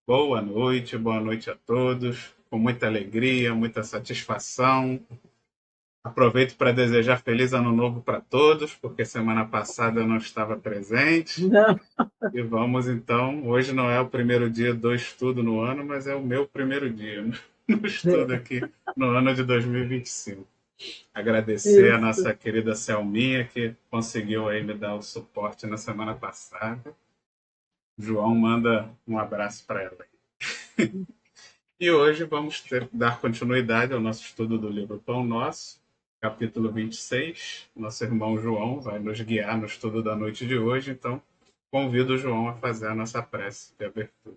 Boa noite a todos. Com muita alegria, muita satisfação. Aproveito para desejar feliz ano novo para todos, porque semana passada eu não estava presente. Não. E vamos então. Hoje não é o primeiro dia do estudo no ano, mas é o meu primeiro dia no estudo aqui no ano de 2025. Agradecer a Isso. nossa querida Selminha, que conseguiu aí me dar o suporte na semana passada. João manda um abraço para ela. E hoje vamos dar continuidade ao nosso estudo do livro Pão Nosso, capítulo 26. Nosso irmão João vai nos guiar no estudo da noite de hoje, então convido o João a fazer a nossa prece de abertura.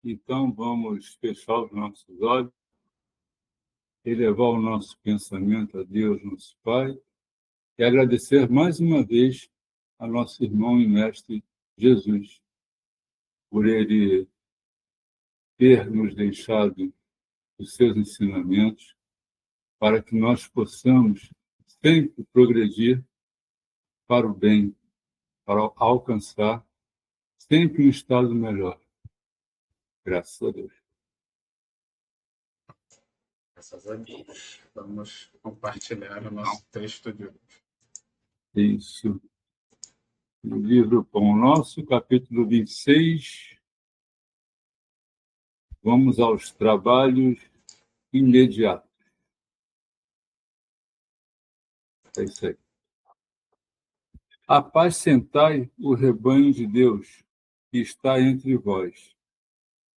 Então, vamos fechar os nossos olhos, elevar o nosso pensamento a Deus, nosso Pai, e agradecer mais uma vez a nosso irmão e mestre Jesus, por ele ter nos deixado os seus ensinamentos, para que nós possamos sempre progredir para o bem, para alcançar sempre um estado melhor. Graças a Deus. Graças a Deus. Vamos compartilhar o nosso texto de hoje. Isso. No livro Pão Nosso, capítulo 26, vamos aos trabalhos imediatos. É isso aí. Apacentai o rebanho de Deus que está entre vós,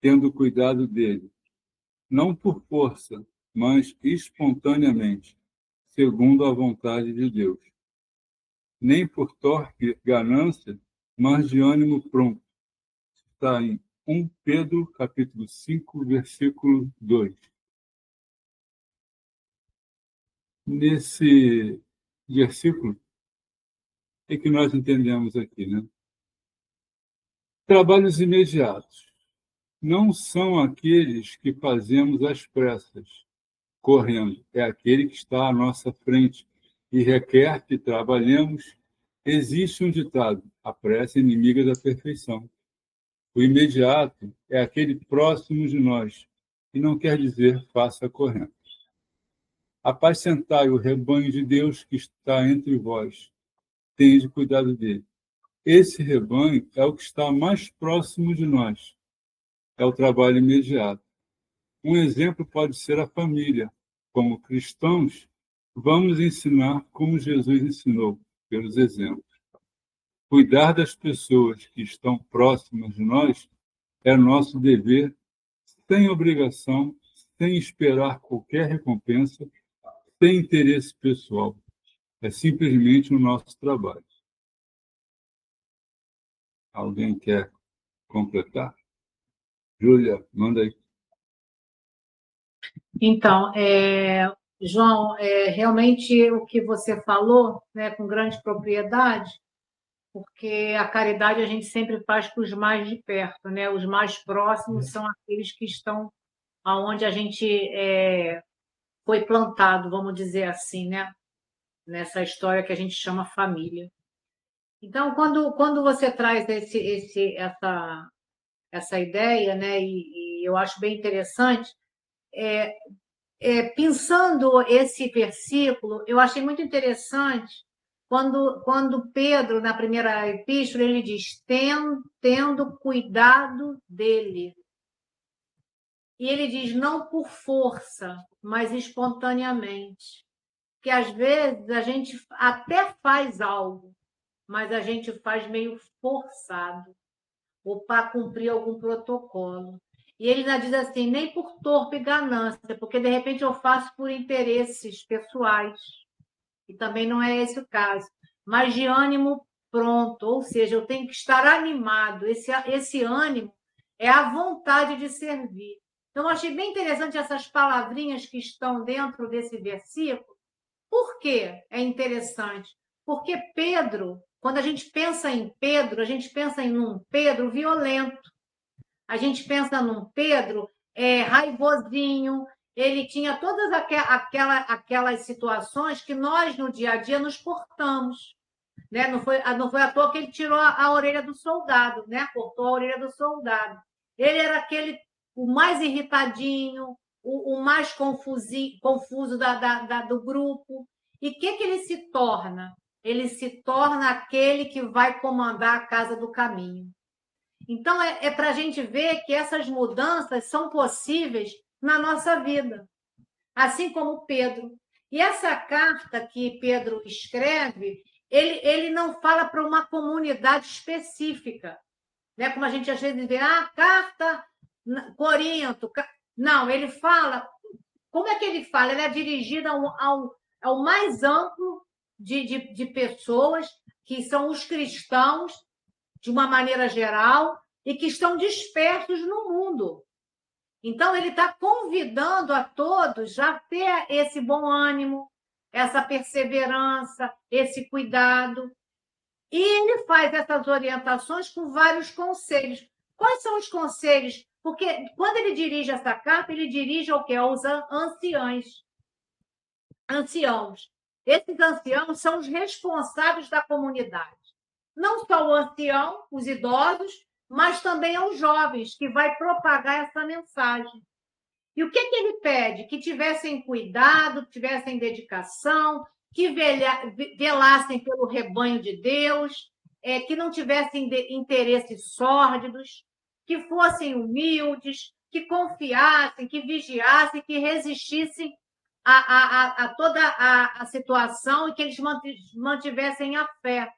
tendo cuidado dele, não por força, mas espontaneamente, segundo a vontade de Deus. Nem por torpe ganância, mas de ânimo pronto. Está em 1 Pedro, capítulo 5, versículo 2. Nesse versículo, é que nós entendemos aqui, né? Trabalhos imediatos não são aqueles que fazemos às pressas, correndo. É aquele que está à nossa frente e requer que trabalhemos. Existe um ditado: a pressa é inimiga da perfeição. O imediato é aquele próximo de nós, e não quer dizer faça correndo. Apacentai o rebanho de Deus que está entre vós, tende cuidado dele. Esse rebanho é o que está mais próximo de nós, é o trabalho imediato. Um exemplo pode ser a família. Como cristãos, vamos ensinar como Jesus ensinou, pelos exemplos. Cuidar das pessoas que estão próximas de nós é nosso dever, sem obrigação, sem esperar qualquer recompensa, sem interesse pessoal. É simplesmente o nosso trabalho. Alguém quer completar? Júlia, manda aí. Então, João, realmente o que você falou, né, com grande propriedade, porque a caridade a gente sempre faz para os mais de perto, né? Os mais próximos são aqueles que estão aonde a gente foi plantado, vamos dizer assim, né? Nessa história que a gente chama família. Então, quando você traz essa ideia, né? E eu acho bem interessante. Pensando esse versículo, eu achei muito interessante quando Pedro, na primeira epístola, ele diz: tendo cuidado dele. E ele diz: não por força, mas espontaneamente. Que às vezes a gente até faz algo, mas a gente faz meio forçado, ou para cumprir algum protocolo. E ele ainda diz assim, nem por torpe ganância, porque de repente eu faço por interesses pessoais, e também não é esse o caso, mas de ânimo pronto, ou seja, eu tenho que estar animado, esse ânimo é a vontade de servir. Então, eu achei bem interessante essas palavrinhas que estão dentro desse versículo. Por que é interessante? Porque Pedro, quando a gente pensa em Pedro, a gente pensa em um Pedro violento. A gente pensa num Pedro raivosinho. Ele tinha todas aquelas situações que nós, no dia a dia, nos portamos. né? Não foi à toa que ele tirou a orelha do soldado, né? Cortou a orelha do soldado. Ele era o mais irritadinho, o mais confuso do grupo. E o que ele se torna? Ele se torna aquele que vai comandar a casa do caminho. Então, é para a gente ver que essas mudanças são possíveis na nossa vida, assim como Pedro. E essa carta que Pedro escreve, ele não fala para uma comunidade específica, né? Como a gente às vezes vê, carta Corinto. Não, ele fala. Como é que ele fala? Ele é dirigido ao mais amplo de pessoas, que são os cristãos, de uma maneira geral, e que estão dispersos no mundo. Então, ele está convidando a todos a ter esse bom ânimo, essa perseverança, esse cuidado. E ele faz essas orientações com vários conselhos. Quais são os conselhos? Porque quando ele dirige essa carta, ele dirige ao quê? Aos anciãos. Esses anciãos são os responsáveis da comunidade. Não só o ancião, os idosos, mas também aos jovens, que vai propagar essa mensagem. E o que ele pede? Que tivessem cuidado, que tivessem dedicação, que velassem pelo rebanho de Deus, que não tivessem interesses sórdidos, que fossem humildes, que confiassem, que vigiassem, que resistissem a toda a situação e que eles mantivessem a fé.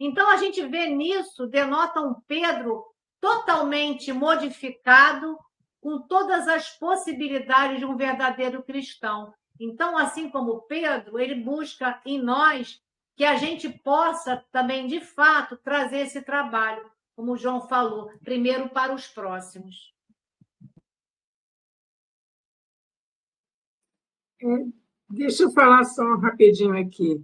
Então, a gente vê nisso, denota um Pedro totalmente modificado, com todas as possibilidades de um verdadeiro cristão. Então, assim como Pedro, ele busca em nós que a gente possa também, de fato, trazer esse trabalho, como o João falou, primeiro para os próximos. Deixa eu falar só rapidinho aqui.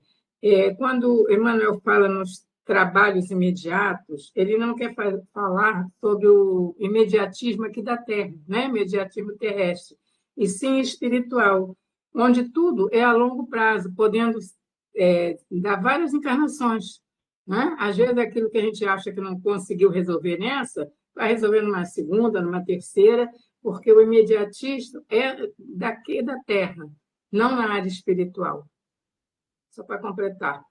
Quando Emmanuel fala nos trabalhos imediatos, ele não quer falar sobre o imediatismo aqui da Terra, né? Imediatismo terrestre, e sim espiritual, onde tudo é a longo prazo, podendo dar várias encarnações. Né? Às vezes, aquilo que a gente acha que não conseguiu resolver nessa, vai resolver numa segunda, numa terceira, porque o imediatismo é daqui da Terra, não na área espiritual. Só para completar.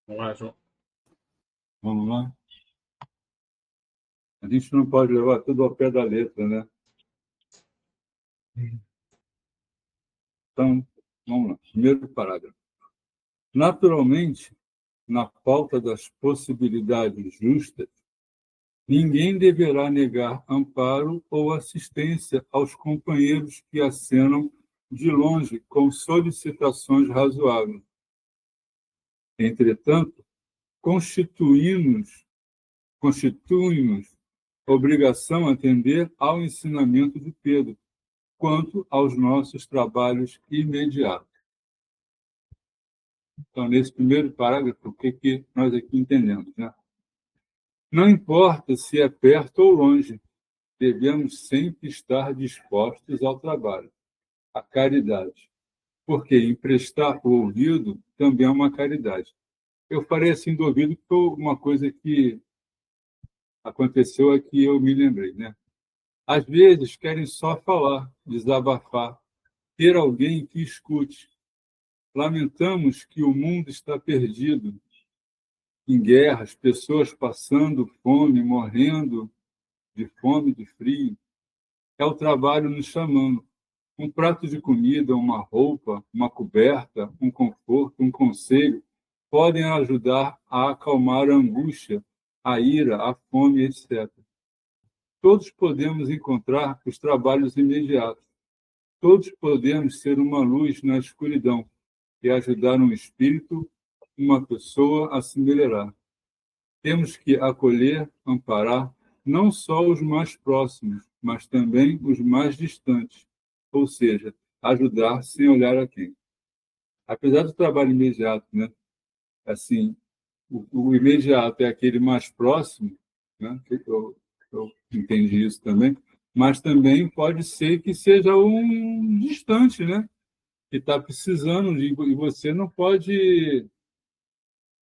Olá, João. Vamos lá? A gente não pode levar tudo ao pé da letra, né? Então, vamos lá. Primeiro parágrafo. Naturalmente, na falta das possibilidades justas, ninguém deverá negar amparo ou assistência aos companheiros que acenam de longe com solicitações razoáveis. Entretanto, constitui-nos obrigação atender ao ensinamento de Pedro quanto aos nossos trabalhos imediatos. Então, nesse primeiro parágrafo, o que nós aqui entendemos, né? Não importa se é perto ou longe, devemos sempre estar dispostos ao trabalho, à caridade, porque emprestar o ouvido também é uma caridade. Eu falei assim do ouvido porque uma coisa que aconteceu é que eu me lembrei, né? Às vezes querem só falar, desabafar, ter alguém que escute. Lamentamos que o mundo está perdido em guerras, pessoas passando fome, morrendo de fome, de frio. É o trabalho nos chamando. Um prato de comida, uma roupa, uma coberta, um conforto, um conselho podem ajudar a acalmar a angústia, a ira, a fome, etc. Todos podemos encontrar os trabalhos imediatos. Todos podemos ser uma luz na escuridão e ajudar um espírito, uma pessoa a se melhorar. Temos que acolher, amparar, não só os mais próximos, mas também os mais distantes, ou seja, ajudar sem olhar a quem. Apesar do trabalho imediato, né? Assim, o imediato é aquele mais próximo, né? Eu entendi isso também, mas também pode ser que seja um distante, né? Que está precisando e você não pode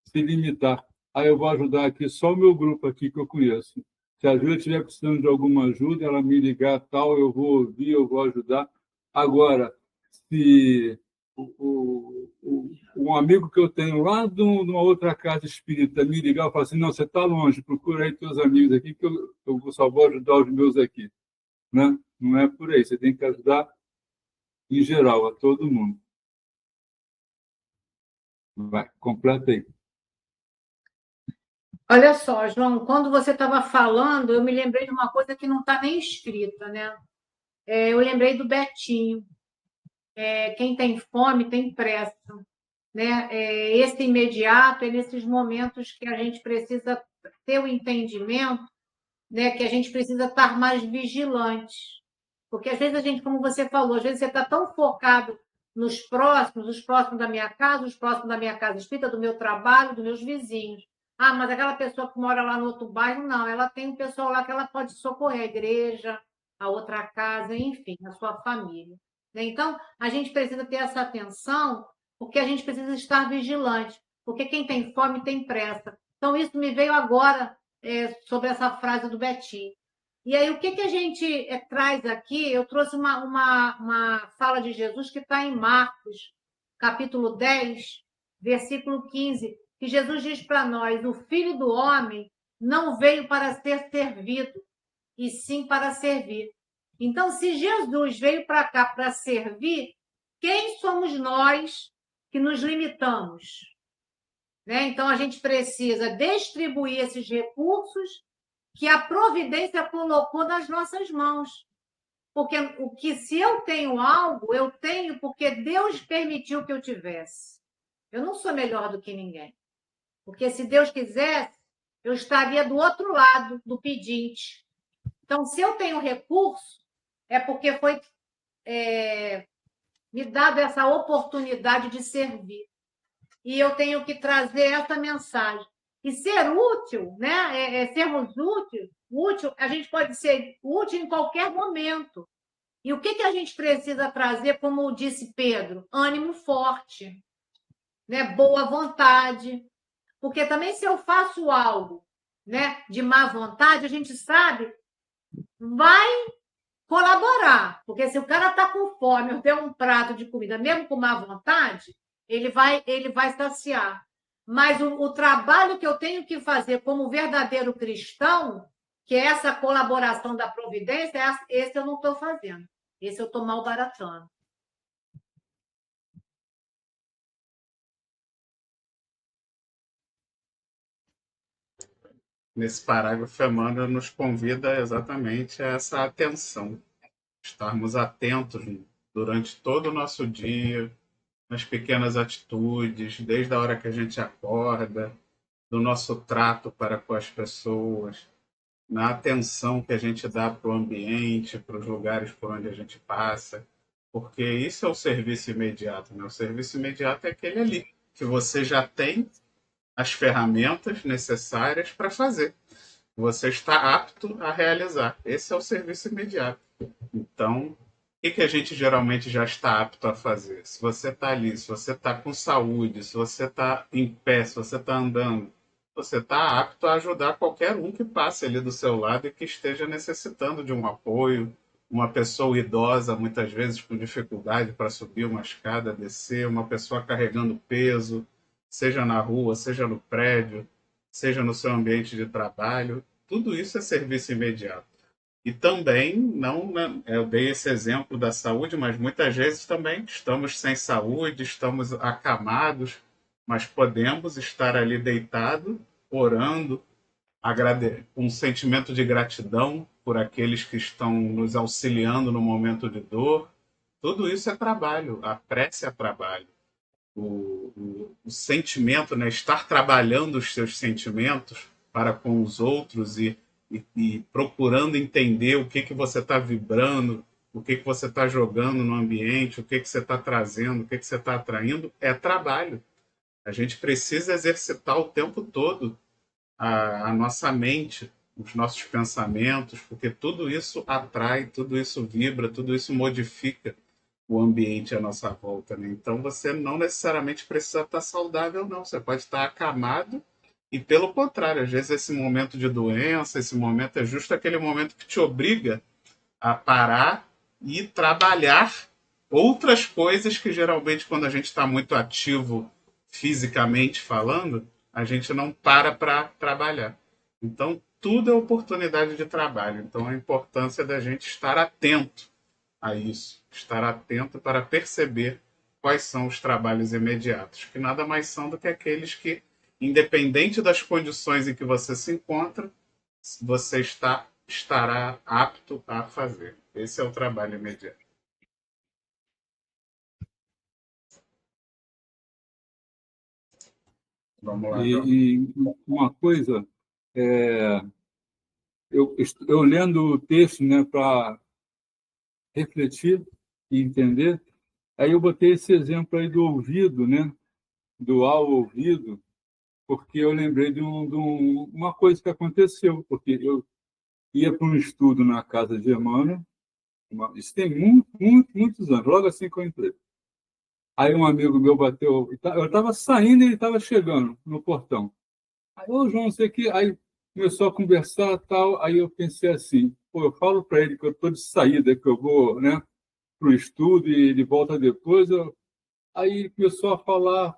se limitar. Ah, eu vou ajudar aqui só o meu grupo aqui que eu conheço. Se a Júlia estiver precisando de alguma ajuda, ela me ligar tal, eu vou ouvir, eu vou ajudar. Agora, se um amigo que eu tenho lá de uma outra casa espírita me ligar e falar assim, não, você está longe, procura aí teus amigos aqui, que eu só vou ajudar os meus aqui. Né? Não é por aí, você tem que ajudar em geral, a todo mundo. Vai, completa aí. Olha só, João, quando você estava falando, eu me lembrei de uma coisa que não está nem escrita, né? Eu lembrei do Betinho. Quem tem fome tem pressa, né? Esse imediato é nesses momentos que a gente precisa ter o entendimento, né? Que a gente precisa estar mais vigilante. Porque às vezes a gente, como você falou, às vezes você está tão focado nos próximos, os próximos da minha casa, os próximos da minha casa espírita, do meu trabalho, dos meus vizinhos. Ah, mas aquela pessoa que mora lá no outro bairro, não, ela tem um pessoal lá que ela pode socorrer, a igreja, a outra casa, enfim, a sua família. Né? Então, a gente precisa ter essa atenção, porque a gente precisa estar vigilante, porque quem tem fome tem pressa. Então, isso me veio agora sobre essa frase do Betinho. E aí, o que a gente traz aqui? Eu trouxe uma fala de Jesus que está em Marcos, capítulo 10, versículo 15, que Jesus diz para nós: o Filho do Homem não veio para ser servido, e sim para servir. Então, se Jesus veio para cá para servir, quem somos nós que nos limitamos? Né? Então, a gente precisa distribuir esses recursos que a providência colocou nas nossas mãos. Porque se eu tenho algo, eu tenho porque Deus permitiu que eu tivesse. Eu não sou melhor do que ninguém. Porque se Deus quisesse, eu estaria do outro lado do pedinte. Então, se eu tenho recurso, é porque foi me dado essa oportunidade de servir. E eu tenho que trazer essa mensagem. E ser útil, né? Sermos útil, a gente pode ser útil em qualquer momento. E o que a gente precisa trazer, como disse Pedro? Ânimo forte, né? Boa vontade. Porque também se eu faço algo, né, de má vontade, a gente sabe, vai colaborar. Porque se o cara está com fome, eu der um prato de comida, mesmo com má vontade, ele vai saciar. Mas o trabalho que eu tenho que fazer como verdadeiro cristão, que é essa colaboração da providência, esse eu não estou fazendo. Esse eu estou malbaratando. Nesse parágrafo, Emmanuel nos convida exatamente a essa atenção, estarmos atentos durante todo o nosso dia, nas pequenas atitudes, desde a hora que a gente acorda, do nosso trato para com as pessoas, na atenção que a gente dá para o ambiente, para os lugares por onde a gente passa, porque isso é o serviço imediato, né? O serviço imediato é aquele ali, que você já tem as ferramentas necessárias para fazer. Você está apto a realizar. Esse é o serviço imediato. Então, o que a gente geralmente já está apto a fazer? Se você está ali, se você está com saúde, se você está em pé, se você está andando, você está apto a ajudar qualquer um que passe ali do seu lado e que esteja necessitando de um apoio. Uma pessoa idosa, muitas vezes com dificuldade para subir uma escada, descer, uma pessoa carregando peso, seja na rua, seja no prédio, seja no seu ambiente de trabalho. Tudo isso é serviço imediato. E também, não, eu dei esse exemplo da saúde, mas muitas vezes também estamos sem saúde, estamos acamados, mas podemos estar ali deitado, orando, com um sentimento de gratidão por aqueles que estão nos auxiliando no momento de dor. Tudo isso é trabalho, a prece é trabalho. O sentimento, né? Estar trabalhando os seus sentimentos para com os outros e procurando entender o que você está vibrando, o que você está jogando no ambiente, o que você está trazendo, o que você está atraindo, é trabalho. A gente precisa exercitar o tempo todo a nossa mente os nossos pensamentos, porque tudo isso atrai, tudo isso vibra, tudo isso modifica o ambiente à nossa volta, né? Então você não necessariamente precisa estar saudável, não. Você pode estar acamado e, pelo contrário, às vezes esse momento de doença, esse momento é justo aquele momento que te obriga a parar e trabalhar outras coisas que geralmente quando a gente está muito ativo fisicamente falando, a gente não para trabalhar. Então, tudo é oportunidade de trabalho. Então, a importância da gente estar atento a isso, estar atento para perceber quais são os trabalhos imediatos, que nada mais são do que aqueles que, independente das condições em que você se encontra, você estará apto a fazer. Esse é o trabalho imediato. Vamos lá, João. E uma coisa, é, eu lendo o texto, né, para refletir e entender, aí eu botei esse exemplo aí do ouvido, né, do ao ouvido, porque eu lembrei uma coisa que aconteceu, porque eu ia para um estudo na casa de Emmanuel, isso tem muitos anos, logo assim que eu entrei. Aí um amigo meu bateu, eu estava saindo e ele estava chegando no portão. Aí, ô João, sei que aí começou a conversar tal, aí eu pensei assim, pô, eu falo para ele que eu estou de saída, que eu vou, né, para o estudo e ele volta depois. Aí começou a falar,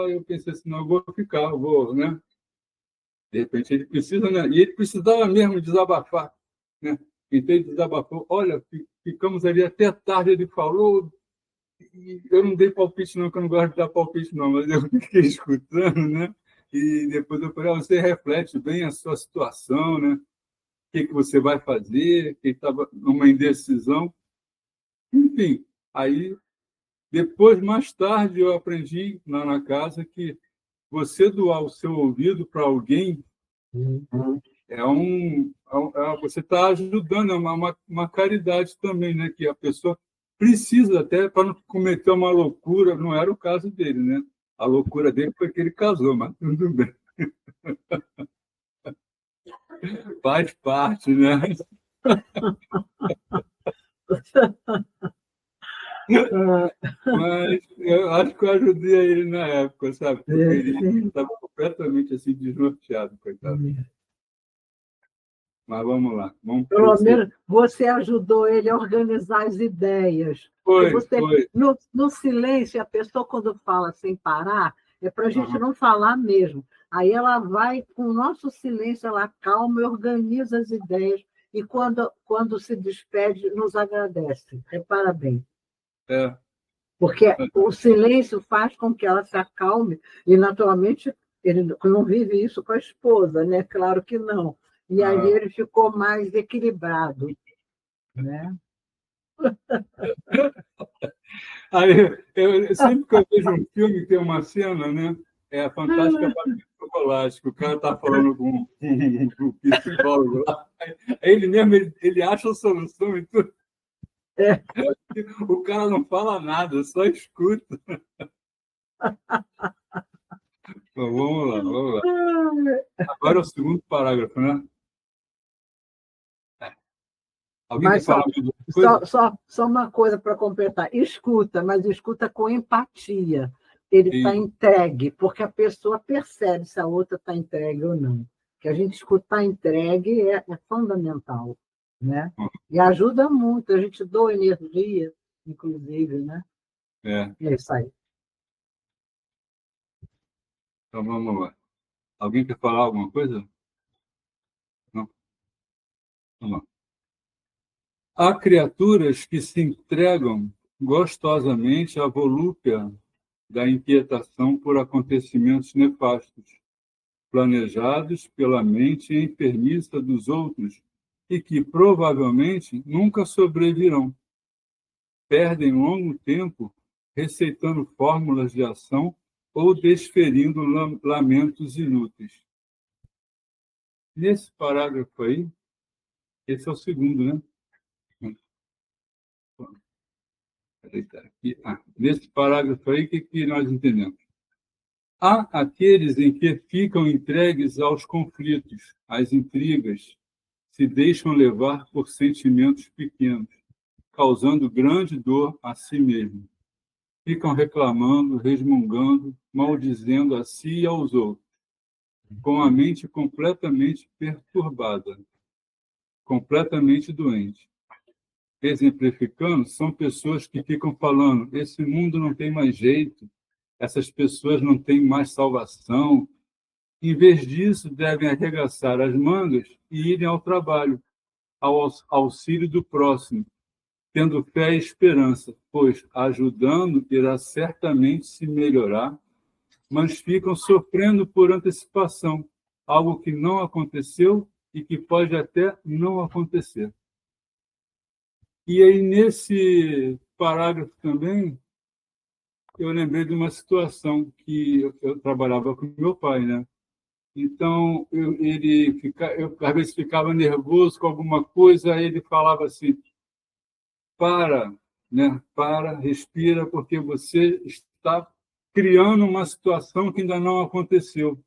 eu pensei assim, não, eu vou ficar, eu vou, né? De repente ele precisa, né? E ele precisava mesmo desabafar, né? Então ele desabafou, olha, ficamos ali até tarde, ele falou, e eu não dei palpite não, que eu não gosto de dar palpite não, mas eu fiquei escutando, né? E depois eu falei, você reflete bem a sua situação, né? O que você vai fazer, que estava numa indecisão. Enfim, aí, depois, mais tarde, eu aprendi lá na casa que você doar o seu ouvido para alguém você está ajudando, é uma caridade também, né? Que a pessoa precisa até para não cometer uma loucura, não era o caso dele, né? A loucura dele foi que ele casou, mas tudo bem. Faz parte, né? Mas eu acho que eu ajudei ele na época, sabe? Porque ele estava completamente assim, desnorteado, coitado. Mas vamos lá, vamos Pelo menos você ajudou ele a organizar as ideias. Foi. No silêncio, a pessoa, quando fala sem parar, é para a gente não falar mesmo. Aí ela vai, com o nosso silêncio, ela calma e organiza as ideias. E quando se despede, nos agradece. Repara bem. É. Porque o silêncio faz com que ela se acalme, e, naturalmente, ele não vive isso com a esposa, né? Claro que não. E aí ele ficou mais equilibrado, né? Aí, sempre que eu vejo um filme que tem uma cena, né? É a Fantástica Fábrica de Chocolate, que o cara está falando com o psicólogo lá. Aí ele mesmo, ele acha a solução e tudo. É. O cara não fala nada, só escuta. Então, vamos lá. Agora é o segundo parágrafo, né? Alguém quer falar mais alguma coisa? Só uma coisa para completar. Escuta, mas escuta com empatia. Ele está entregue, porque a pessoa percebe se a outra está entregue ou não. Que a gente escutar entregue é fundamental, né? E ajuda muito, a gente doa energia, inclusive, né? É isso aí. Então, vamos lá. Alguém quer falar alguma coisa? Não? Vamos lá. Há criaturas que se entregam gostosamente à volúpia da inquietação por acontecimentos nefastos, planejados pela mente enfermiça dos outros e que provavelmente nunca sobrevirão. Perdem longo tempo receitando fórmulas de ação ou desferindo lamentos inúteis. Nesse parágrafo aí, esse é o segundo, né? Nesse parágrafo aí, o que nós entendemos? Há aqueles em que ficam entregues aos conflitos, às intrigas, se deixam levar por sentimentos pequenos, causando grande dor a si mesmo. Ficam reclamando, resmungando, maldizendo a si e aos outros, com a mente completamente perturbada, completamente doente. Exemplificando, são pessoas que ficam falando: esse mundo não tem mais jeito, essas pessoas não têm mais salvação. Em vez disso, devem arregaçar as mangas e irem ao trabalho, ao auxílio do próximo, tendo fé e esperança, pois, ajudando, irá certamente se melhorar, mas ficam sofrendo por antecipação, algo que não aconteceu e que pode até não acontecer. E aí, nesse parágrafo também, eu lembrei de uma situação que eu trabalhava com meu pai, né? Então, eu às vezes ficava nervoso com alguma coisa, aí ele falava assim: para, né? Para, respira, porque você está criando uma situação que ainda não aconteceu.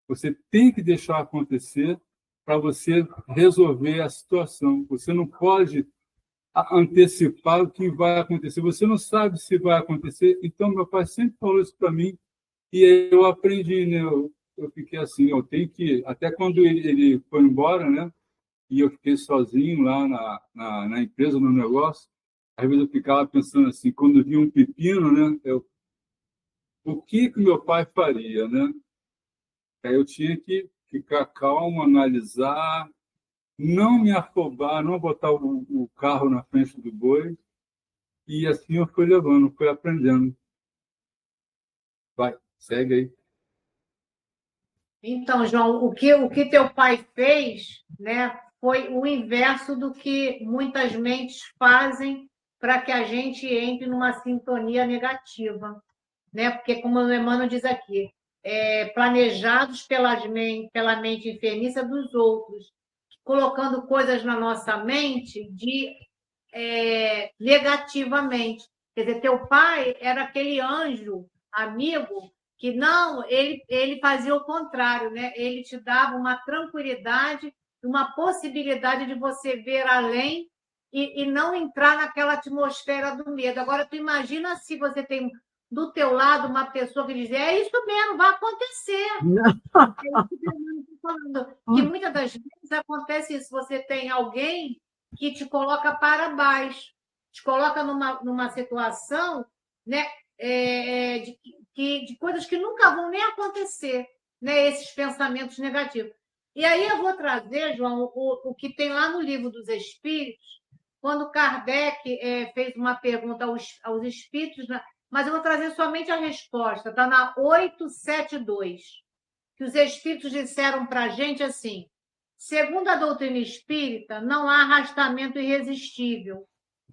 Você tem que deixar acontecer para você resolver a situação. Você não pode antecipar o que vai acontecer. Você não sabe se vai acontecer. Então, meu pai sempre falou isso para mim e eu aprendi, né? Eu fiquei assim, eu tenho que... Até quando ele foi embora, né? E eu fiquei sozinho lá na empresa, no negócio, às vezes eu ficava pensando assim, quando eu via um pepino, né? O que meu pai faria, né? Aí eu tinha que ficar calmo, analisar, não me afobar, não botar o carro na frente do boi. E assim eu fui levando, fui aprendendo. Vai, segue aí. Então, João, o que teu pai fez, né, foi o inverso do que muitas mentes fazem para que a gente entre numa sintonia negativa, né? Porque, como o Emmanuel diz aqui, planejados pela mente enfermiça dos outros, colocando coisas na nossa mente negativamente. Quer dizer, teu pai era aquele anjo amigo que não, ele fazia o contrário, né? Ele te dava uma tranquilidade, uma possibilidade de você ver além e não entrar naquela atmosfera do medo. Agora, tu imagina se você tem do teu lado uma pessoa que diz: é isso mesmo, vai acontecer. Que muitas das vezes acontece isso, você tem alguém que te coloca para baixo, te coloca numa situação, né, de coisas que nunca vão nem acontecer, né, esses pensamentos negativos. E aí eu vou trazer, João, o que tem lá no Livro dos Espíritos, quando Kardec fez uma pergunta aos espíritos, mas eu vou trazer somente a resposta, está na 872, que os espíritos disseram para a gente assim: segundo a doutrina espírita, não há arrastamento irresistível.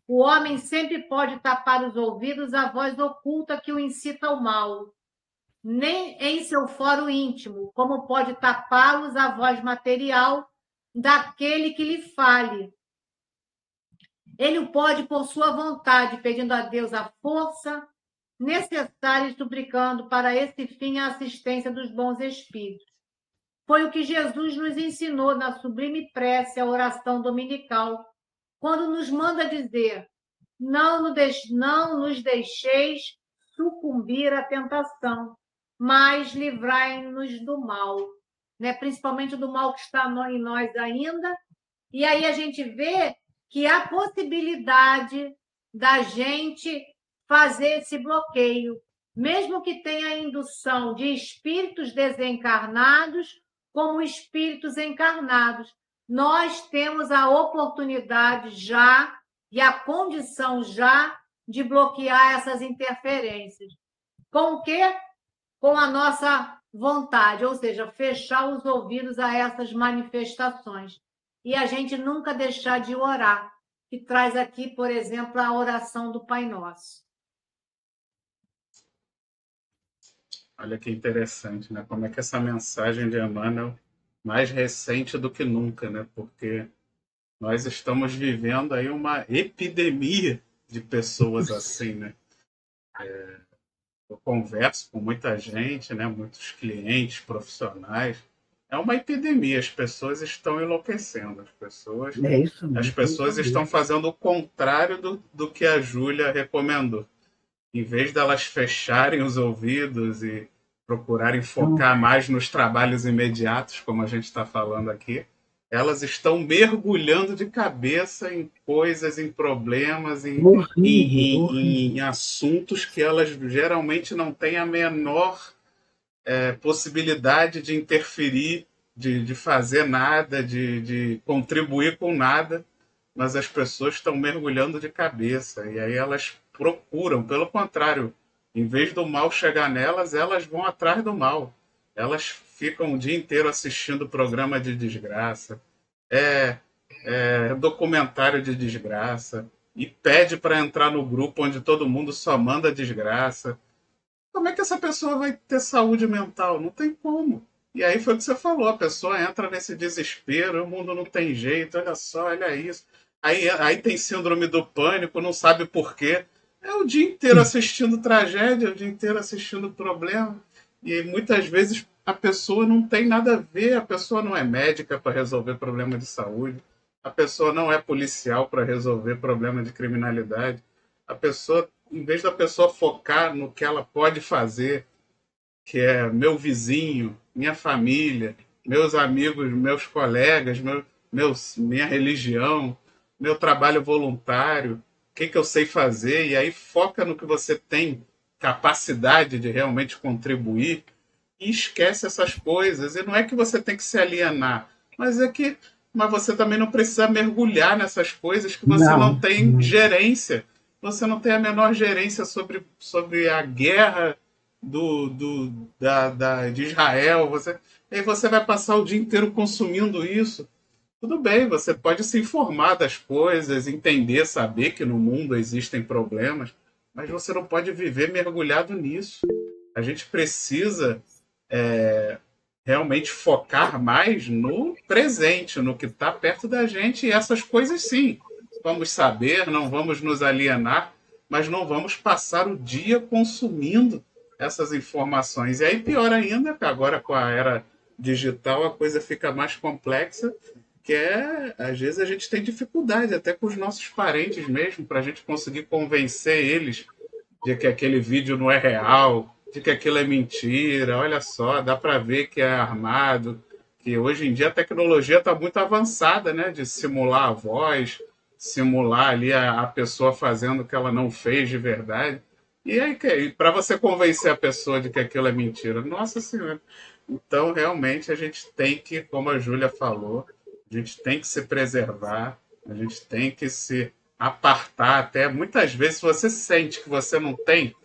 O homem sempre pode tapar os ouvidos à voz oculta que o incita ao mal, nem em seu fórum íntimo, como pode tapá-los a voz material daquele que lhe fale. Ele o pode por sua vontade, pedindo a Deus a força necessária e suplicando para esse fim a assistência dos bons espíritos. Foi o que Jesus nos ensinou na sublime prece, a oração dominical, quando nos manda dizer: não nos deixeis sucumbir à tentação, mas livrai-nos do mal, né? Principalmente do mal que está em nós ainda. E aí a gente vê que há possibilidade da gente fazer esse bloqueio, mesmo que tenha indução de espíritos desencarnados como espíritos encarnados. Nós temos a oportunidade já e a condição já de bloquear essas interferências. Com o quê? Com a nossa vontade, ou seja, fechar os ouvidos a essas manifestações. E a gente nunca deixar de orar, que traz aqui, por exemplo, a oração do Pai Nosso. Olha que interessante, né? Como é que essa mensagem de Emmanuel mais recente do que nunca, né? Porque nós estamos vivendo aí uma epidemia de pessoas assim, né? eu converso com muita gente, né, muitos clientes, profissionais. É uma epidemia, as pessoas estão enlouquecendo, É isso as mesmo. pessoas estão fazendo o contrário do que a Júlia recomendou. Em vez delas fecharem os ouvidos e procurarem focar mais nos trabalhos imediatos, como a gente está falando aqui, elas estão mergulhando de cabeça em coisas, em problemas, em assuntos que elas geralmente não têm a menor possibilidade de interferir, de fazer nada, de contribuir com nada, mas as pessoas estão mergulhando de cabeça e aí elas procuram, pelo contrário, em vez do mal chegar nelas, elas vão atrás do mal. Elas ficam o dia inteiro assistindo programa de desgraça, é, documentário de desgraça, e pede para entrar no grupo onde todo mundo só manda desgraça. Como é que essa pessoa vai ter saúde mental? Não tem como. E aí foi o que você falou, a pessoa entra nesse desespero, o mundo não tem jeito, olha só, olha isso. Aí tem síndrome do pânico, não sabe por quê. É o dia inteiro assistindo tragédia, o dia inteiro assistindo problema. E muitas vezes a pessoa não tem nada a ver, a pessoa não é médica para resolver problema de saúde, a pessoa não é policial para resolver problema de criminalidade. A pessoa, em vez da pessoa focar no que ela pode fazer, que é meu vizinho, minha família, meus amigos, meus colegas, minha religião, meu trabalho voluntário, o que eu sei fazer, e aí foca no que você tem capacidade de realmente contribuir e esquece essas coisas. E não é que você tem que se alienar, mas você também não precisa mergulhar nessas coisas que você não tem gerência. Você não tem a menor gerência sobre a guerra de Israel. Aí você vai passar o dia inteiro consumindo isso. Tudo bem, você pode se informar das coisas, entender, saber que no mundo existem problemas, mas você não pode viver mergulhado nisso. A gente precisa realmente focar mais no presente, no que está perto da gente, e essas coisas sim. Vamos saber, não vamos nos alienar, mas não vamos passar o dia consumindo essas informações. E aí, pior ainda, que agora com a era digital a coisa fica mais complexa, que às vezes a gente tem dificuldade, até com os nossos parentes mesmo, para a gente conseguir convencer eles de que aquele vídeo não é real, de que aquilo é mentira. Olha só, dá para ver que é armado, que hoje em dia a tecnologia está muito avançada, né? De simular a voz, simular ali a pessoa fazendo o que ela não fez de verdade. E aí, para você convencer a pessoa de que aquilo é mentira? Nossa Senhora! Então, realmente, a gente tem que, como a Júlia falou, a gente tem que se preservar, a gente tem que se apartar até. Muitas vezes, se você sente que você não tem,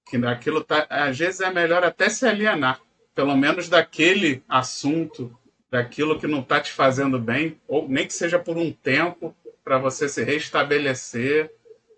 que aquilo tá, às vezes é melhor até se alienar, pelo menos daquele assunto, daquilo que não está te fazendo bem, ou nem que seja por um tempo, para você se restabelecer,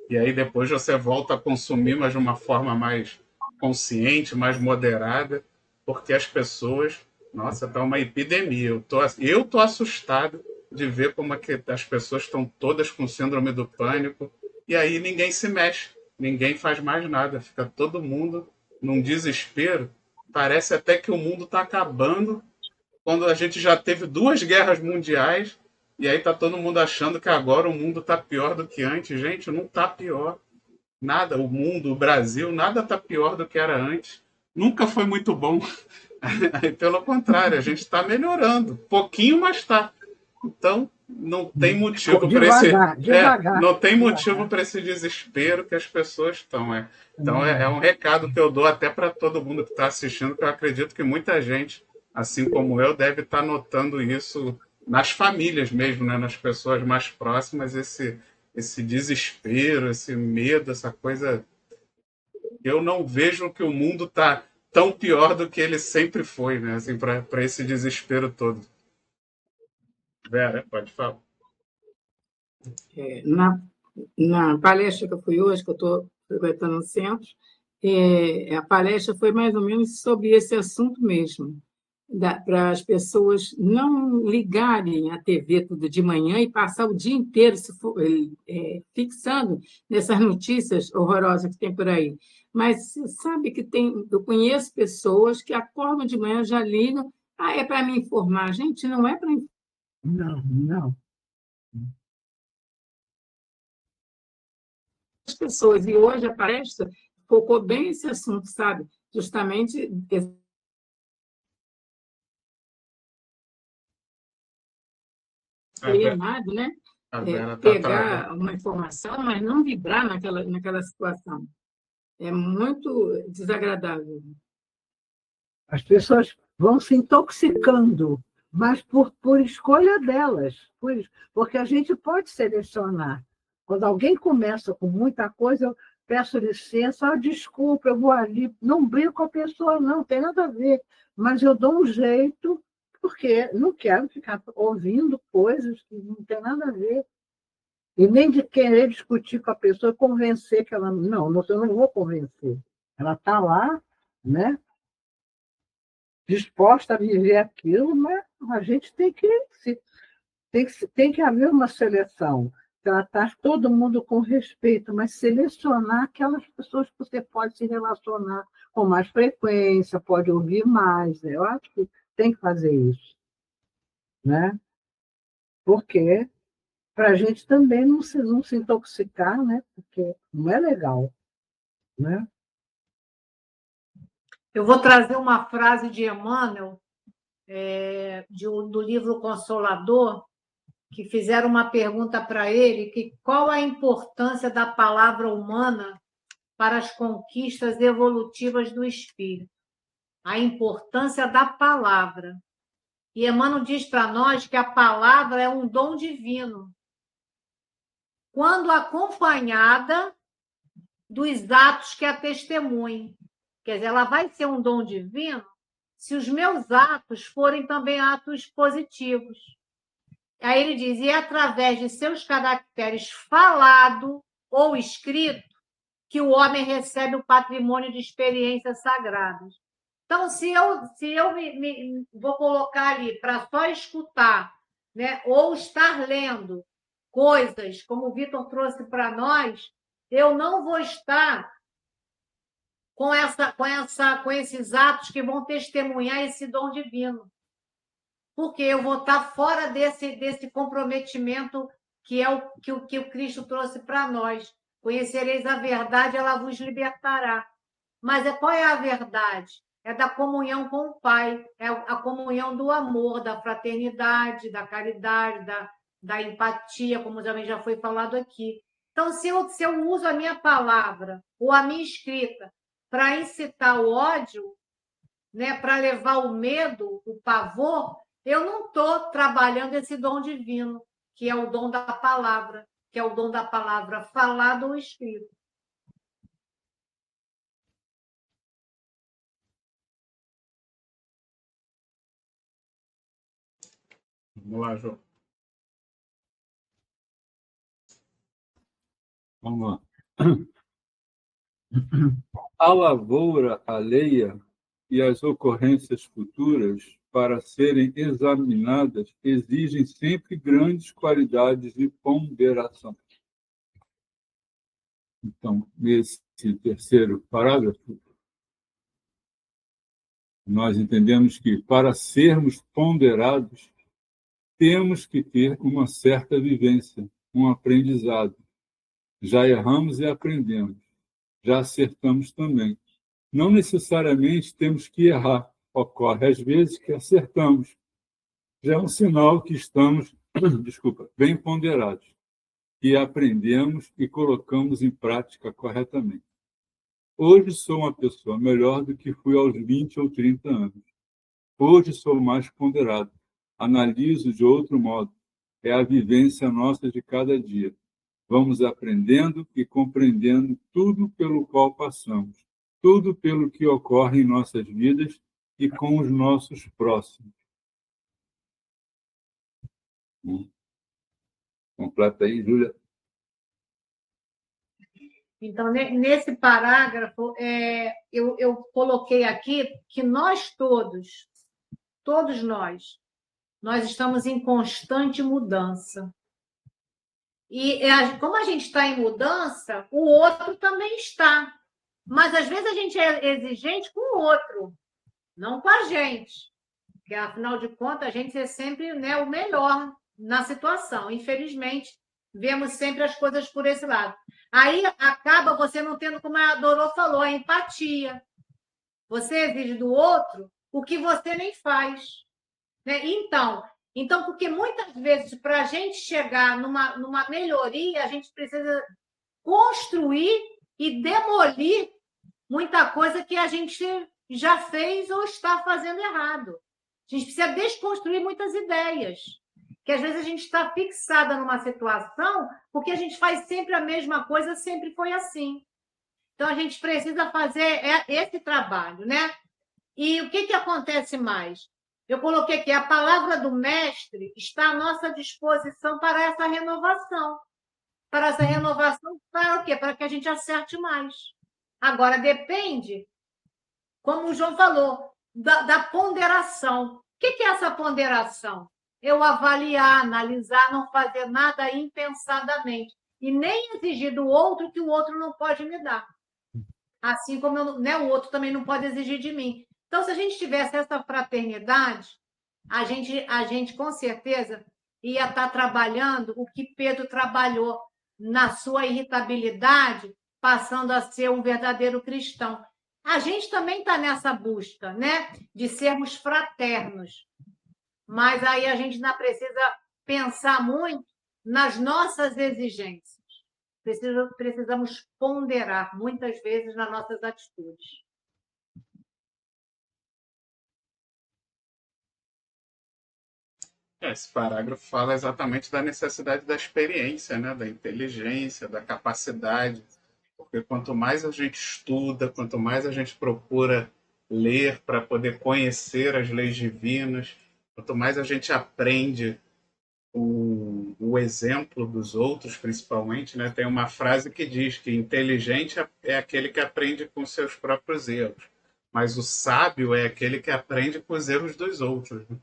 e aí depois você volta a consumir, mas de uma forma mais consciente, mais moderada, porque as pessoas, nossa, está uma epidemia. Eu tô assustado de ver como é que as pessoas estão todas com síndrome do pânico, e aí ninguém se mexe, ninguém faz mais nada, fica todo mundo num desespero. Parece até que o mundo está acabando, quando a gente já teve 2 guerras mundiais, e aí está todo mundo achando que agora o mundo está pior do que antes. Gente, não está pior. Nada, o mundo, o Brasil, nada está pior do que era antes. Nunca foi muito bom. Pelo contrário, a gente está melhorando. Pouquinho, mas está. Então, não tem motivo para não tem motivo para esse desespero que as pessoas estão. Então, é um recado que eu dou até para todo mundo que está assistindo, que eu acredito que muita gente, assim como eu, deve estar notando isso nas famílias mesmo, né? Nas pessoas mais próximas, esse desespero, esse medo, essa coisa. Eu não vejo que o mundo está tão pior do que ele sempre foi, né? Assim, para esse desespero todo. Vera, pode falar. Na palestra que eu fui hoje, que eu estou frequentando no centro, a palestra foi mais ou menos sobre esse assunto mesmo. para as pessoas não ligarem a TV tudo de manhã e passar o dia inteiro fixando nessas notícias horrorosas que tem por aí. Mas você sabe que eu conheço pessoas que acordam de manhã, já ligam, é para me informar. Gente, não é para informar. Não, não. As pessoas. E hoje a palestra focou bem esse assunto, sabe? Justamente alienado, né? Pegar uma informação, mas não vibrar naquela situação. É muito desagradável. As pessoas vão se intoxicando, mas por escolha delas, porque a gente pode selecionar. Quando alguém começa com muita coisa, eu peço licença, desculpa, eu vou ali, não brigo com a pessoa, não tem nada a ver, mas eu dou um jeito, porque não quero ficar ouvindo coisas que não tem nada a ver. E nem de querer discutir com a pessoa, convencer que ela... Não, eu não vou convencer. Ela está lá, né? Disposta a viver aquilo, mas a gente tem que haver uma seleção, tratar todo mundo com respeito, mas selecionar aquelas pessoas que você pode se relacionar com mais frequência, pode ouvir mais. Eu acho que tem que fazer isso, né? Porque para a gente também não se intoxicar, né? Porque não é legal, né? Eu vou trazer uma frase de Emmanuel, do livro Consolador, que fizeram uma pergunta para ele, que qual a importância da palavra humana para as conquistas evolutivas do espírito? A importância da palavra. E Emmanuel diz para nós que a palavra é um dom divino, quando acompanhada dos atos que a testemunhem. Quer dizer, ela vai ser um dom divino se os meus atos forem também atos positivos. Aí ele diz, e é através de seus caracteres falado ou escrito que o homem recebe o patrimônio de experiências sagradas. Então, se eu vou colocar ali para só escutar, né, ou estar lendo coisas, como o Vitor trouxe para nós, eu não vou estar com esses atos que vão testemunhar esse dom divino. Porque eu vou estar fora desse comprometimento que é o que o Cristo trouxe para nós. Conhecereis a verdade, ela vos libertará. Mas qual é a verdade? É da comunhão com o Pai, é a comunhão do amor, da fraternidade, da caridade, da empatia, como também já foi falado aqui. Então, se eu uso a minha palavra ou a minha escrita para incitar o ódio, né, para levar o medo, o pavor, eu não estou trabalhando esse dom divino, que é o dom da palavra, que é o dom da palavra falada ou escrita. Vamos lá, João. Vamos lá. A lavoura alheia e as ocorrências futuras, para serem examinadas, exigem sempre grandes qualidades de ponderação. Então, nesse terceiro parágrafo, nós entendemos que, para sermos ponderados, temos que ter uma certa vivência, um aprendizado. Já erramos e aprendemos. Já acertamos também. Não necessariamente temos que errar. Ocorre às vezes que acertamos. Já é um sinal que estamos, bem ponderados, que aprendemos e colocamos em prática corretamente. Hoje sou uma pessoa melhor do que fui aos 20 ou 30 anos. Hoje sou mais ponderado. Analiso de outro modo. É a vivência nossa de cada dia. Vamos aprendendo e compreendendo tudo pelo qual passamos, tudo pelo que ocorre em nossas vidas e com os nossos próximos. Completa aí, Júlia. Então, nesse parágrafo, eu coloquei aqui que nós todos todos nós estamos em constante mudança. E como a gente está em mudança, o outro também está. Mas, às vezes, a gente é exigente com o outro, não com a gente. Porque, afinal de contas, a gente é sempre, né, o melhor na situação. Infelizmente, vemos sempre as coisas por esse lado. Aí acaba você não tendo, como a Dorô falou, a empatia. Você exige do outro o que você nem faz. Né? Então, porque muitas vezes, para a gente chegar numa melhoria, a gente precisa construir e demolir muita coisa que a gente já fez ou está fazendo errado. A gente precisa desconstruir muitas ideias, que às vezes a gente está fixada numa situação porque a gente faz sempre a mesma coisa, sempre foi assim. Então, a gente precisa fazer esse trabalho, né? E o que acontece mais? Eu coloquei aqui, a palavra do mestre está à nossa disposição para essa renovação. Para essa renovação, para o quê? Para que a gente acerte mais. Agora, depende, como o João falou, da ponderação. O que é essa ponderação? Eu avaliar, analisar, não fazer nada impensadamente. E nem exigir do outro que o outro não pode me dar. Assim como o outro também não pode exigir de mim. Então, se a gente tivesse essa fraternidade, a gente com certeza ia estar trabalhando o que Pedro trabalhou na sua irritabilidade, passando a ser um verdadeiro cristão. A gente também está nessa busca, né, de sermos fraternos. Mas aí a gente ainda precisa pensar muito nas nossas exigências. Precisamos ponderar muitas vezes nas nossas atitudes. Esse parágrafo fala exatamente da necessidade da experiência, né? Da inteligência, da capacidade. Porque quanto mais a gente estuda, quanto mais a gente procura ler para poder conhecer as leis divinas, quanto mais a gente aprende o exemplo dos outros, principalmente, né? Tem uma frase que diz que inteligente é aquele que aprende com seus próprios erros, mas o sábio é aquele que aprende com os erros dos outros. Né?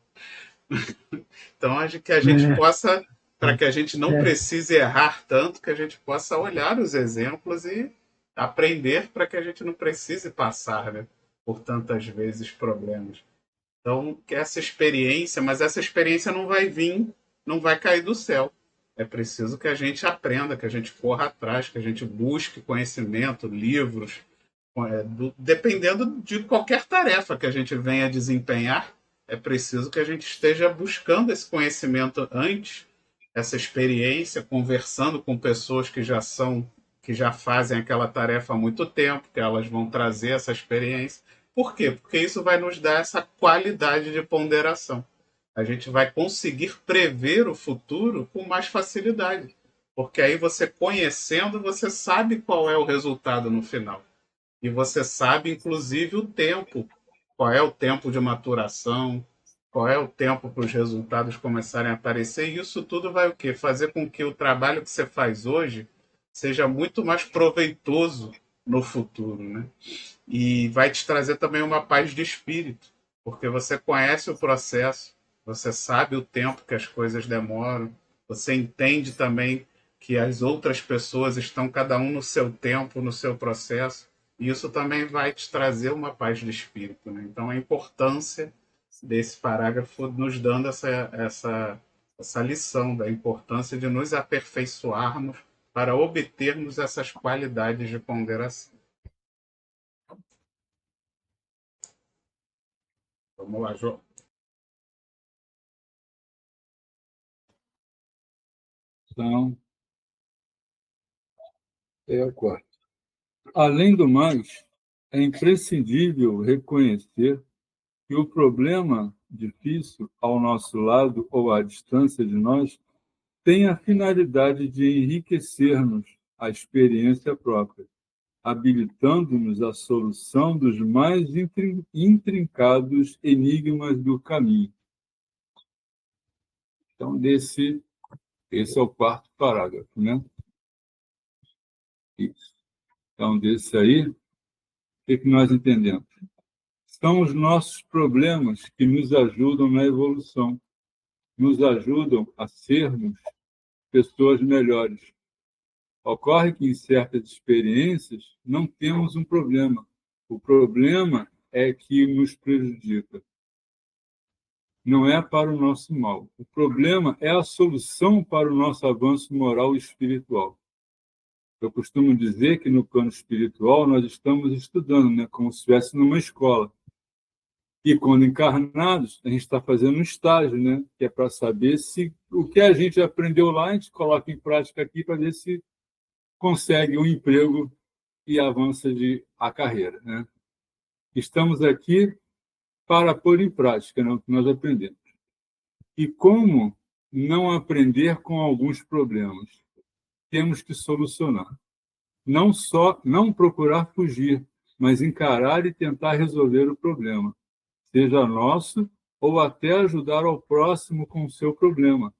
Então, que a gente possa, para que a gente não precise errar tanto, que a gente possa olhar os exemplos e aprender para que a gente não precise passar, né, por tantas vezes problemas. Então, essa experiência, mas essa experiência não vai vir, não vai cair do céu. É preciso que a gente aprenda, que a gente corra atrás, que a gente busque conhecimento, livros, dependendo de qualquer tarefa que a gente venha desempenhar, é preciso que a gente esteja buscando esse conhecimento antes, essa experiência, conversando com pessoas que já fazem aquela tarefa há muito tempo, que elas vão trazer essa experiência. Por quê? Porque isso vai nos dar essa qualidade de ponderação. A gente vai conseguir prever o futuro com mais facilidade. Porque aí você conhecendo, você sabe qual é o resultado no final. E você sabe, inclusive, o tempo. Qual é o tempo de maturação, qual é o tempo para os resultados começarem a aparecer. E isso tudo vai o quê? Fazer com que o trabalho que você faz hoje seja muito mais proveitoso no futuro, né? E vai te trazer também uma paz de espírito, porque você conhece o processo, você sabe o tempo que as coisas demoram, você entende também que as outras pessoas estão cada um no seu tempo, no seu processo, e isso também vai te trazer uma paz de espírito, né? Então, a importância desse parágrafo nos dando essa lição da importância de nos aperfeiçoarmos para obtermos essas qualidades de ponderação. Vamos lá, João. Então, é a quarta. Além do mais, é imprescindível reconhecer que o problema difícil ao nosso lado ou à distância de nós tem a finalidade de enriquecer-nos a experiência própria, habilitando-nos a solução dos mais intrincados enigmas do caminho. Então, esse é o quarto parágrafo, né? Isso. Então, desse aí, o que nós entendemos? São os nossos problemas que nos ajudam na evolução, nos ajudam a sermos pessoas melhores. Ocorre que, em certas experiências, não temos um problema. O problema é que nos prejudica. Não é para o nosso mal. O problema é a solução para o nosso avanço moral e espiritual. Eu costumo dizer que, no plano espiritual, nós estamos estudando, né? Como se estivesse numa escola. E, quando encarnados, a gente está fazendo um estágio, né? Que é para saber se o que a gente aprendeu lá, a gente coloca em prática aqui para ver se consegue um emprego e avança a carreira, né? Estamos aqui para pôr em prática, né, o que nós aprendemos. E como não aprender com alguns problemas? Temos que solucionar. Não só não procurar fugir, mas encarar e tentar resolver o problema, seja nosso ou até ajudar ao próximo com o seu problema.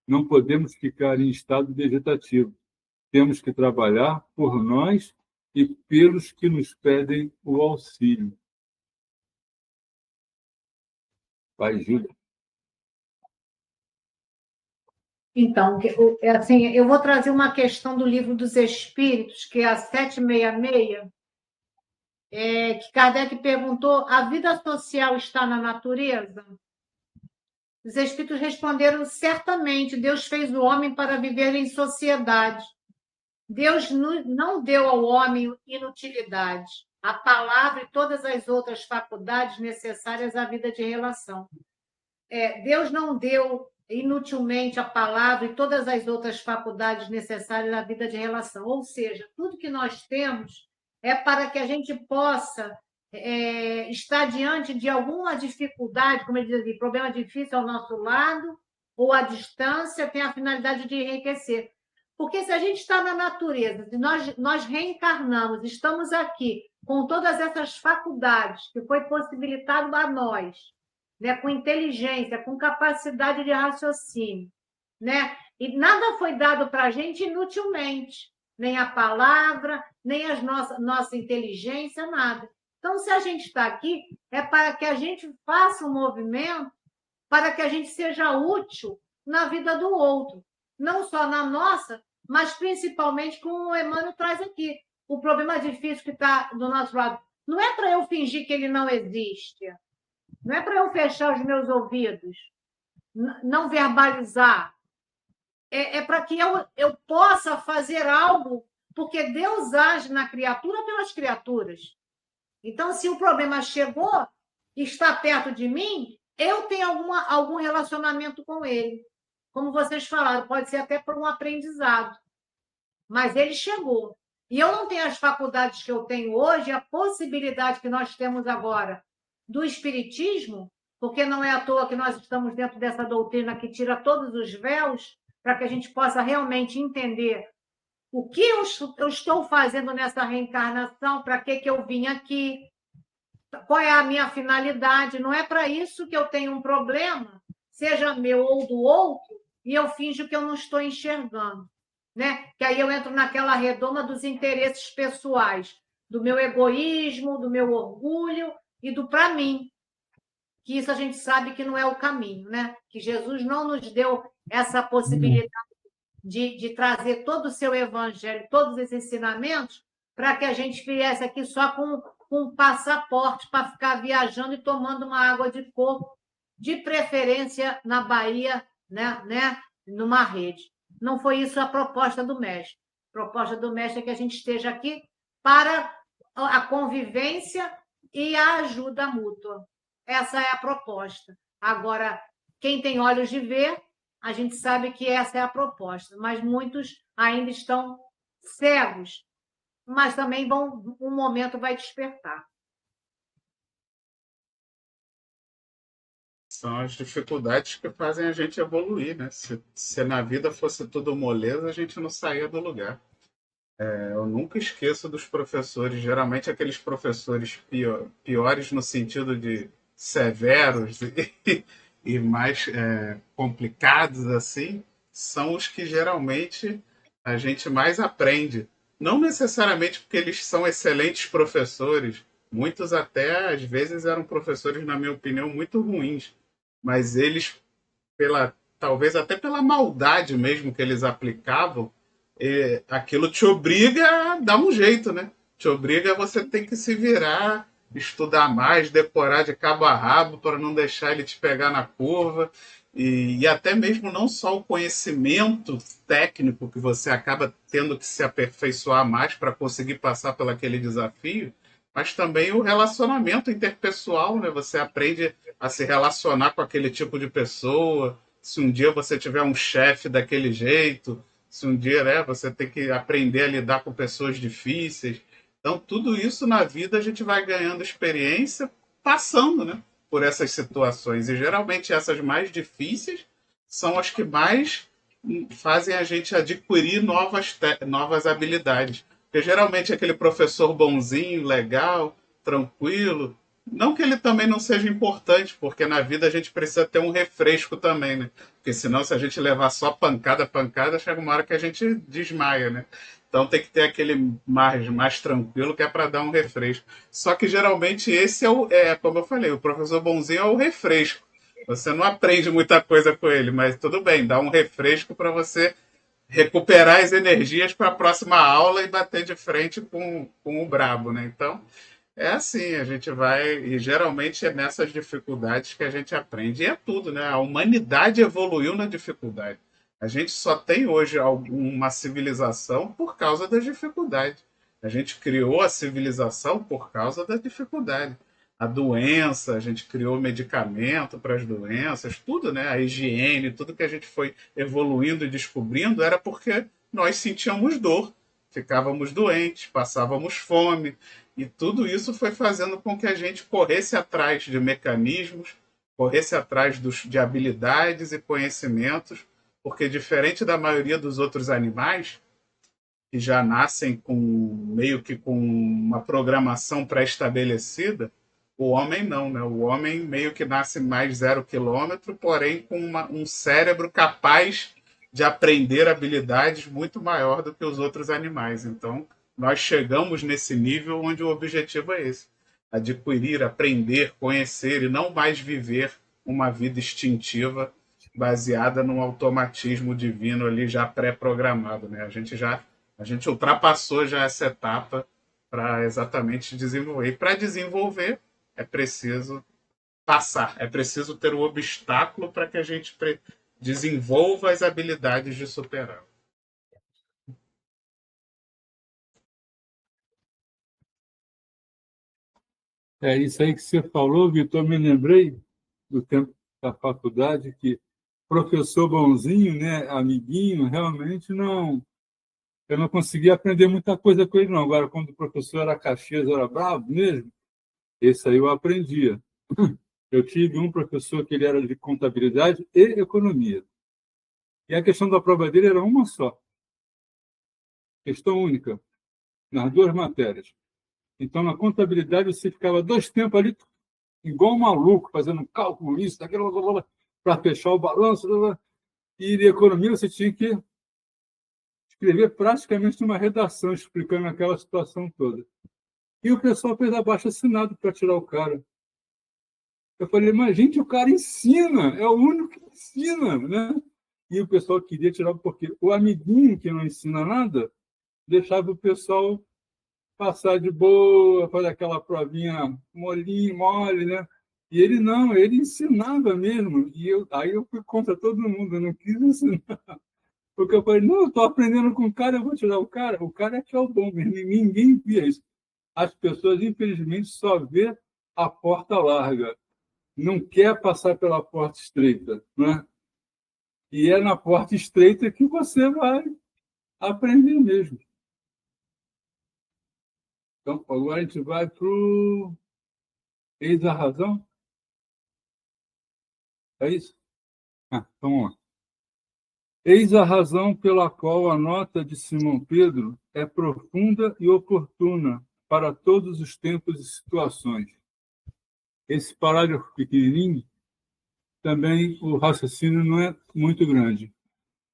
Não podemos ficar em estado vegetativo. Temos que trabalhar por nós e pelos que nos pedem o auxílio. Vai, Júlia. Então, assim, eu vou trazer uma questão do Livro dos Espíritos, que é a 766, que Kardec perguntou: a vida social está na natureza? Os Espíritos responderam: certamente, Deus fez o homem para viver em sociedade. Deus não deu ao homem inutilidade, a palavra e todas as outras faculdades necessárias à vida de relação. Deus não deu inutilmente a palavra e todas as outras faculdades necessárias à vida de relação. Ou seja, tudo que nós temos é para que a gente possa estar diante de alguma dificuldade, como ele diz assim, problema difícil ao nosso lado, ou à distância, tem a finalidade de enriquecer. Porque se a gente está na natureza, se nós reencarnamos, estamos aqui com todas essas faculdades que foi possibilitado a nós, né, com inteligência, com capacidade de raciocínio, né? E nada foi dado para a gente inutilmente, nem a palavra, nem a nossa inteligência, nada. Então, se a gente está aqui, é para que a gente faça um movimento, para que a gente seja útil na vida do outro, não só na nossa, mas principalmente como o Emmanuel traz aqui. O problema difícil que está do nosso lado não é para eu fingir que ele não existe, não é para eu fechar os meus ouvidos, não verbalizar. É para que eu possa fazer algo, porque Deus age na criatura pelas criaturas. Então, se o problema chegou, está perto de mim, eu tenho algum relacionamento com ele. Como vocês falaram, pode ser até por um aprendizado. Mas ele chegou. E eu não tenho as faculdades que eu tenho hoje, a possibilidade que nós temos agora do espiritismo, porque não é à toa que nós estamos dentro dessa doutrina que tira todos os véus, para que a gente possa realmente entender o que eu estou fazendo nessa reencarnação, para que eu vim aqui, qual é a minha finalidade. Não é para isso que eu tenho um problema, seja meu ou do outro, e eu finjo que eu não estou enxergando, né? Que aí eu entro naquela redoma dos interesses pessoais, do meu egoísmo, do meu orgulho e do para mim, que isso a gente sabe que não é o caminho, né? Que Jesus não nos deu essa possibilidade de trazer todo o seu evangelho, todos esses ensinamentos, para que a gente viesse aqui só com um passaporte para ficar viajando e tomando uma água de coco, de preferência na Bahia, né? Numa rede. Não foi isso a proposta do mestre. A proposta do mestre é que a gente esteja aqui para a convivência e a ajuda mútua. Essa é a proposta. Agora, quem tem olhos de ver, a gente sabe que essa é a proposta, mas muitos ainda estão cegos, mas também um momento vai despertar. São as dificuldades que fazem a gente evoluir, né? Se na vida fosse tudo moleza, a gente não saía do lugar. Eu nunca esqueço dos professores, geralmente aqueles professores piores no sentido de severos e mais complicados assim, são os que geralmente a gente mais aprende. Não necessariamente porque eles são excelentes professores, Muitos até, às vezes, eram professores, na minha opinião, muito ruins, mas eles, talvez até pela maldade mesmo que eles aplicavam, aquilo te obriga a dar um jeito, né? Te obriga a você ter que se virar, estudar mais, decorar de cabo a rabo para não deixar ele te pegar na curva. E até mesmo não só o conhecimento técnico que você acaba tendo que se aperfeiçoar mais para conseguir passar por aquele desafio, mas também o relacionamento interpessoal, né? Você aprende a se relacionar com aquele tipo de pessoa. Se um dia você tiver um chefe daquele jeito, se um dia, né, você tem que aprender a lidar com pessoas difíceis. Então, tudo isso na vida a gente vai ganhando experiência passando, né, por essas situações. E geralmente essas mais difíceis são as que mais fazem a gente adquirir novas habilidades. Porque geralmente aquele professor bonzinho, legal, tranquilo, não que ele também não seja importante, porque na vida a gente precisa ter um refresco também, né? Porque senão, se a gente levar só pancada, pancada, chega uma hora que a gente desmaia, né? Então tem que ter aquele mais tranquilo que é para dar um refresco. Só que geralmente esse como eu falei, o professor bonzinho é o refresco. Você não aprende muita coisa com ele, mas tudo bem, dá um refresco para você recuperar as energias para a próxima aula e bater de frente com o brabo, né? Então, é assim, a gente vai, e geralmente é nessas dificuldades que a gente aprende. E é tudo, né? A humanidade evoluiu na dificuldade. A gente só tem hoje uma civilização por causa das dificuldades. A gente criou a civilização por causa da dificuldade. A doença, a gente criou medicamento para as doenças, tudo, né? A higiene, tudo que a gente foi evoluindo e descobrindo era porque nós sentíamos dor, ficávamos doentes, passávamos fome, e tudo isso foi fazendo com que a gente corresse atrás de mecanismos, corresse atrás de habilidades e conhecimentos, porque diferente da maioria dos outros animais, que já nascem meio que com uma programação pré-estabelecida, o homem não, né? O homem meio que nasce mais 0 quilômetro, porém com um cérebro capaz de aprender habilidades muito maior do que os outros animais. Então, nós chegamos nesse nível onde o objetivo é esse: adquirir, aprender, conhecer e não mais viver uma vida instintiva baseada num automatismo divino ali já pré-programado, né? A gente ultrapassou já essa etapa para exatamente desenvolver. E para desenvolver é preciso passar, é preciso ter o obstáculo para que a gente desenvolva as habilidades de superar. É isso aí que você falou, Vitor. Me lembrei do tempo da faculdade que professor bonzinho, né, amiguinho, realmente não. Eu não conseguia aprender muita coisa com ele, não. Agora, quando o professor era Caxias, era bravo mesmo, esse aí eu aprendia. Eu tive um professor que ele era de contabilidade e economia. E a questão da prova dele era uma só. Questão única, nas duas matérias. Então, na contabilidade, você ficava 2 tempos ali, igual um maluco, fazendo cálculo, isso, daquilo, para fechar o balanço. E de economia, você tinha que escrever praticamente uma redação explicando aquela situação toda. E o pessoal fez abaixo-assinado para tirar o cara. Eu falei, mas, gente, o cara ensina, é o único que ensina, né? E o pessoal queria tirar, porque o amiguinho que não ensina nada deixava o pessoal passar de boa, fazer aquela provinha mole, né? E ele não, ele ensinava mesmo. Aí eu fui contra todo mundo, eu não quis ensinar. Porque eu falei, não, eu estou aprendendo com o cara, eu vou tirar o cara é que é o bom mesmo, ninguém via isso. As pessoas, infelizmente, só vê a porta larga, não quer passar pela porta estreita, né? E é na porta estreita que você vai aprender mesmo. Então, agora a gente vai para o Eis a Razão. É isso? Então, vamos lá. Eis a razão pela qual a nota de Simão Pedro é profunda e oportuna para todos os tempos e situações. Esse parágrafo pequenininho, também o raciocínio não é muito grande.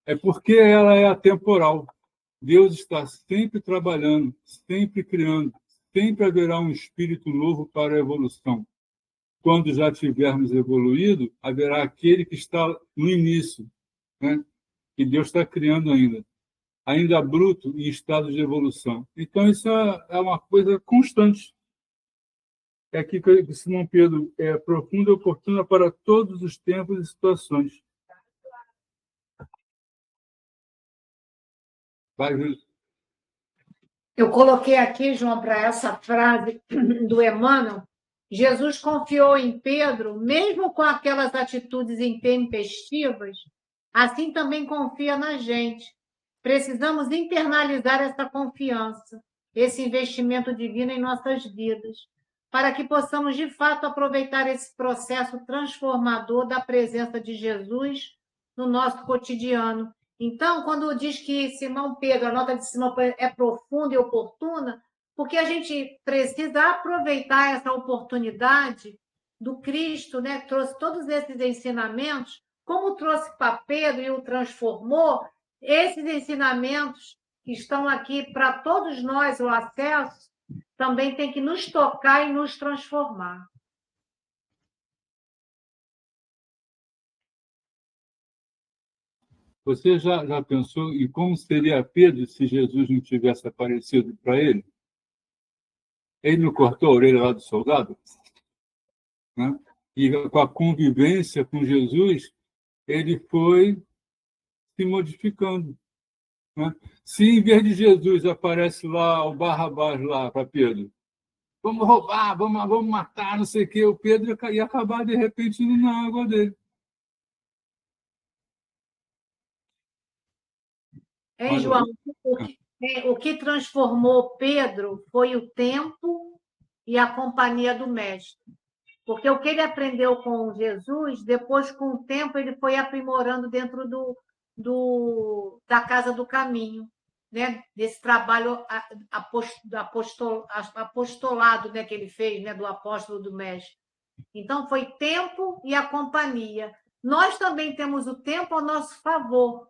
É porque ela é atemporal. Deus está sempre trabalhando, sempre criando, sempre haverá um espírito novo para a evolução. Quando já tivermos evoluído, haverá aquele que está no início, né? Que Deus está criando ainda bruto em estado de evolução. Então, isso é uma coisa constante. É aqui que Simão Pedro é profunda e oportuna para todos os tempos e situações. Vai, Júlio. Eu coloquei aqui, João, para essa frase do Emmanuel, Jesus confiou em Pedro, mesmo com aquelas atitudes intempestivas, assim também confia na gente. Precisamos internalizar essa confiança, esse investimento divino em nossas vidas, para que possamos, de fato, aproveitar esse processo transformador da presença de Jesus no nosso cotidiano. Então, quando diz que Simão Pedro, a nota de Simão Pedro é profunda e oportuna, porque a gente precisa aproveitar essa oportunidade do Cristo, né, que trouxe todos esses ensinamentos, como trouxe para Pedro e o transformou, esses ensinamentos que estão aqui para todos nós, o acesso, também tem que nos tocar e nos transformar. Você já pensou em como seria Pedro se Jesus não tivesse aparecido para ele? Ele não cortou a orelha lá do soldado? Né? E com a convivência com Jesus, ele foi se modificando. Né? Se em vez de Jesus aparece lá o Barrabás lá para Pedro, vamos roubar, vamos matar, não sei o quê, o Pedro ia acabar de repente indo na água dele. Hein, João? O que transformou Pedro foi o tempo e a companhia do Mestre. Porque o que ele aprendeu com Jesus, depois, com o tempo, ele foi aprimorando dentro da Casa do Caminho, né? Desse trabalho apostolado, né, que ele fez, né, do apóstolo do Mestre. Então, foi tempo e a companhia. Nós também temos o tempo ao nosso favor,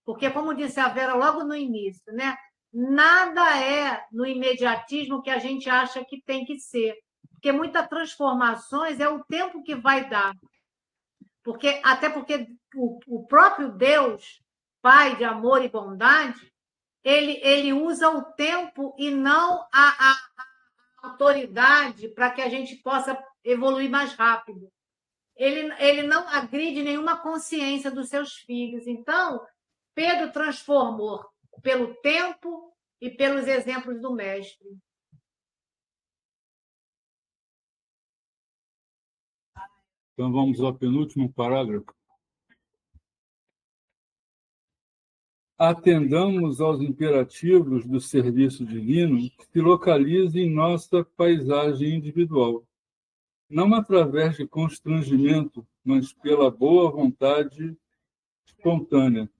porque, como disse a Vera logo no início, né, nada é no imediatismo que a gente acha que tem que ser, porque muitas transformações é o tempo que vai dar. Até porque o próprio Deus, Pai de amor e bondade, ele usa o tempo e não a autoridade para que a gente possa evoluir mais rápido. Ele não agride nenhuma consciência dos seus filhos. Então, Pedro transformou pelo tempo e pelos exemplos do Mestre. Então, vamos ao penúltimo parágrafo. Atendamos aos imperativos do serviço divino que se localiza em nossa paisagem individual, não através de constrangimento, mas pela boa vontade espontânea,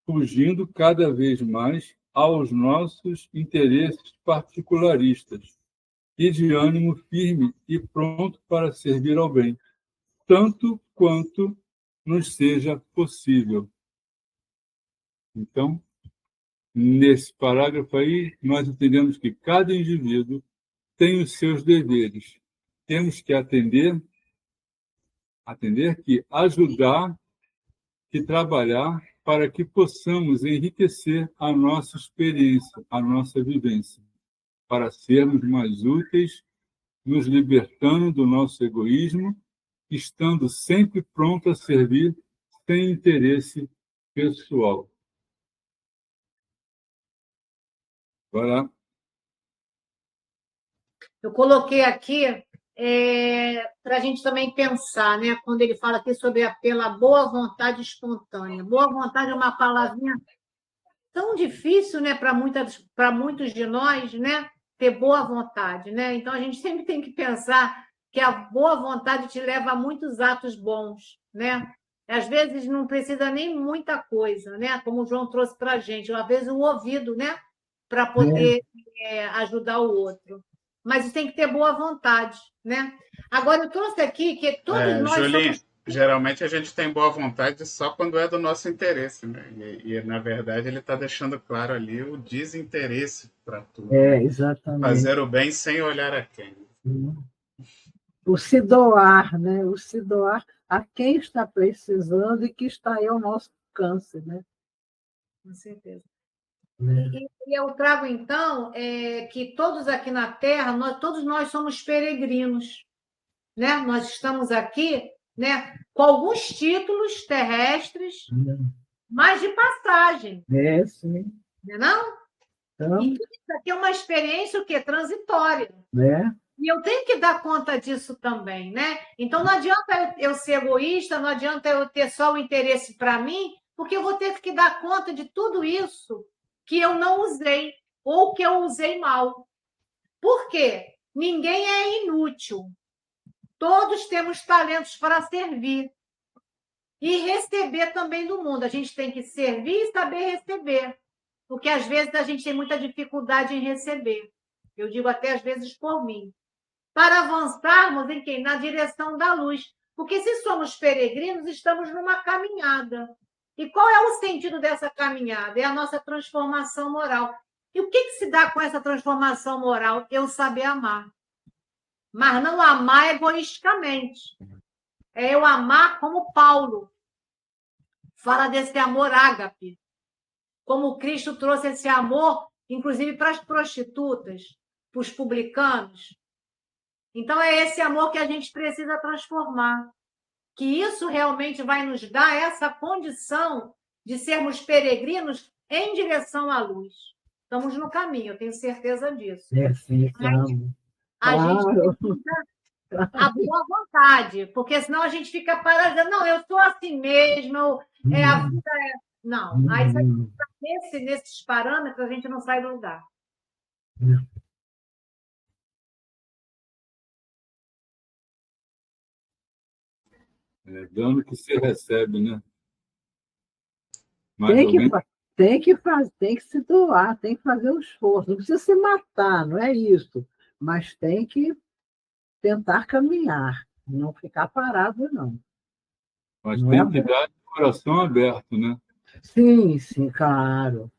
fugindo cada vez mais aos nossos interesses particularistas e de ânimo firme e pronto para servir ao bem, tanto quanto nos seja possível. Então, nesse parágrafo aí, nós entendemos que cada indivíduo tem os seus deveres. Temos que atender, que ajudar, que trabalhar para que possamos enriquecer a nossa experiência, a nossa vivência, para sermos mais úteis, nos libertando do nosso egoísmo, estando sempre pronto a servir sem interesse pessoal. Vai lá. Eu coloquei aqui para a gente também pensar, né? Quando ele fala aqui pela boa vontade espontânea. Boa vontade é uma palavrinha tão difícil, né, para muitos de nós, né, ter boa vontade, né? Então a gente sempre tem que pensar que a boa vontade te leva a muitos atos bons, né? Às vezes não precisa nem muita coisa, né? Como o João trouxe para a gente, às vezes o ouvido, né, para poder ajudar o outro. Mas tem que ter boa vontade, né? Agora, eu trouxe aqui que todos nós Julinha, somos... geralmente a gente tem boa vontade só quando é do nosso interesse, né? Na verdade, ele está deixando claro ali o desinteresse para tudo. Exatamente. Fazer o bem sem olhar a quem. O se doar, né? O se doar a quem está precisando e que está aí ao nosso alcance, né? Com certeza. E eu trago, então, que todos aqui na Terra, todos nós somos peregrinos, né? Nós estamos aqui, né, com alguns títulos terrestres, mas de passagem. Sim. Não? Então, e isso aqui é uma experiência o quê? Transitória. E eu tenho que dar conta disso também, né? Então não adianta eu ser egoísta, não adianta eu ter só o interesse para mim, porque eu vou ter que dar conta de tudo isso que eu não usei ou que eu usei mal. Por quê? Ninguém é inútil. Todos temos talentos para servir e receber também do mundo. A gente tem que servir e saber receber, porque às vezes a gente tem muita dificuldade em receber. Eu digo até às vezes por mim. Para avançarmos em quem? Na direção da luz. Porque se somos peregrinos, estamos numa caminhada. E qual é o sentido dessa caminhada? É a nossa transformação moral. E o que se dá com essa transformação moral? Eu saber amar. Mas não amar egoisticamente. É eu amar como Paulo fala desse amor ágape. Como Cristo trouxe esse amor, inclusive para as prostitutas, para os publicanos. Então, é esse amor que a gente precisa transformar. Que isso realmente vai nos dar essa condição de sermos peregrinos em direção à luz. Estamos no caminho, eu tenho certeza disso. Sim, estamos. A gente precisa a boa vontade, porque senão a gente fica paralisado. Não, eu sou assim mesmo, a vida é... Não, aí nesses parâmetros a gente não sai do lugar. Dando que se recebe, né? Tem que se doar, tem que fazer o esforço. Não precisa se matar, não é isso. Mas tem que tentar caminhar, não ficar parado, não. Mas não tem que dar de coração aberto, né? Sim, claro.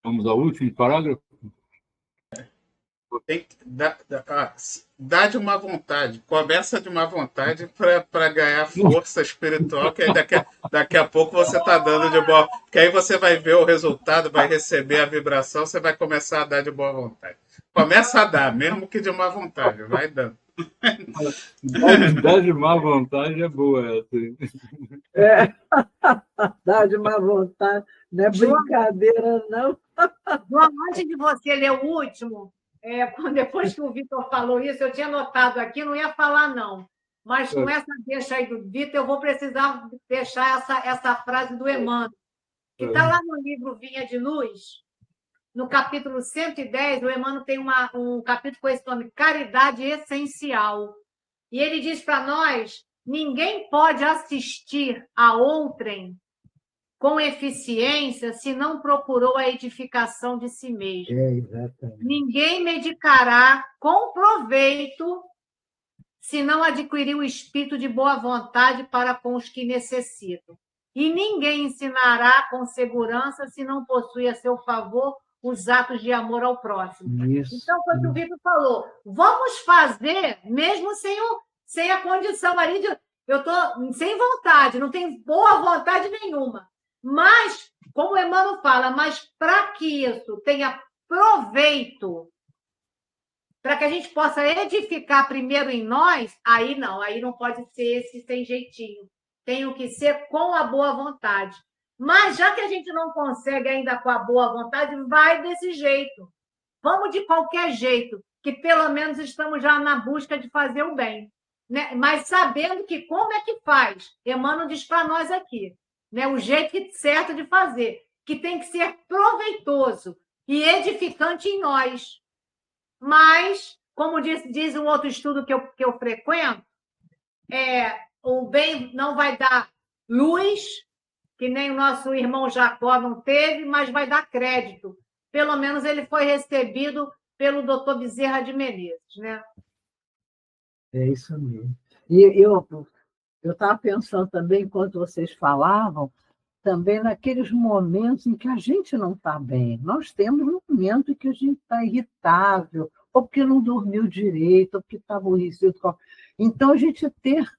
Vamos ao último parágrafo? Tem que dar de uma vontade, começa de uma vontade para ganhar força espiritual, que aí daqui a pouco você está dando de boa. Que aí você vai ver o resultado, vai receber a vibração, você vai começar a dar de boa vontade. Começa a dar, mesmo que de má vontade, vai dando. Dar de má vontade é boa essa. Dar de má vontade, não é brincadeira, não. João, antes de você ler o último, depois que o Vitor falou isso, eu tinha notado aqui, não ia falar, não. Mas com essa deixa aí do Vitor, eu vou precisar deixar essa frase do Emmanuel, que está lá no livro Vinha de Luz, no capítulo 110, o Emmanuel tem um capítulo com esse nome, Caridade Essencial. E ele diz para nós, ninguém pode assistir a outrem com eficiência se não procurou a edificação de si mesmo. Exatamente. Ninguém medicará com proveito se não adquirir o espírito de boa vontade para com os que necessitam. E ninguém ensinará com segurança se não possui a seu favor os atos de amor ao próximo. Isso. Então, quando o Vitor falou, vamos fazer, mesmo sem a condição ali de... Eu estou sem vontade, não tenho boa vontade nenhuma. Mas, como o Emmanuel fala, mas para que isso tenha proveito, para que a gente possa edificar primeiro em nós, aí não pode ser esse sem jeitinho. Tem que ser com a boa vontade. Mas, já que a gente não consegue ainda com a boa vontade, vai desse jeito. Vamos de qualquer jeito, que pelo menos estamos já na busca de fazer o bem. Né? Mas sabendo que como é que faz? Emmanuel diz para nós aqui. Né? O jeito certo de fazer, que tem que ser proveitoso e edificante em nós. Mas, como diz um outro estudo que eu frequento, o bem não vai dar luz, que nem o nosso irmão Jacó não teve, mas vai dar crédito. Pelo menos ele foi recebido pelo doutor Bezerra de Menezes. Né? É isso mesmo. E eu estava pensando também, enquanto vocês falavam, também naqueles momentos em que a gente não está bem. Nós temos um momento em que a gente está irritável, ou porque não dormiu direito, ou porque está aborrecido. Então, a gente ter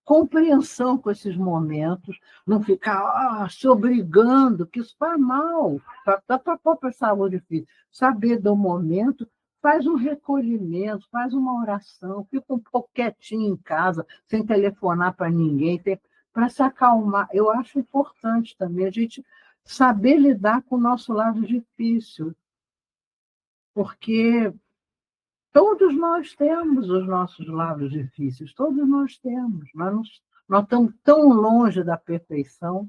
compreensão com esses momentos, não ficar se obrigando, que isso faz mal para a própria saúde física. Saber do momento, faz um recolhimento, faz uma oração, fica um pouco quietinho em casa, sem telefonar para ninguém, para se acalmar. Eu acho importante também a gente saber lidar com o nosso lado difícil, porque todos nós temos os nossos lados difíceis, todos nós temos. Nós estamos tão longe da perfeição.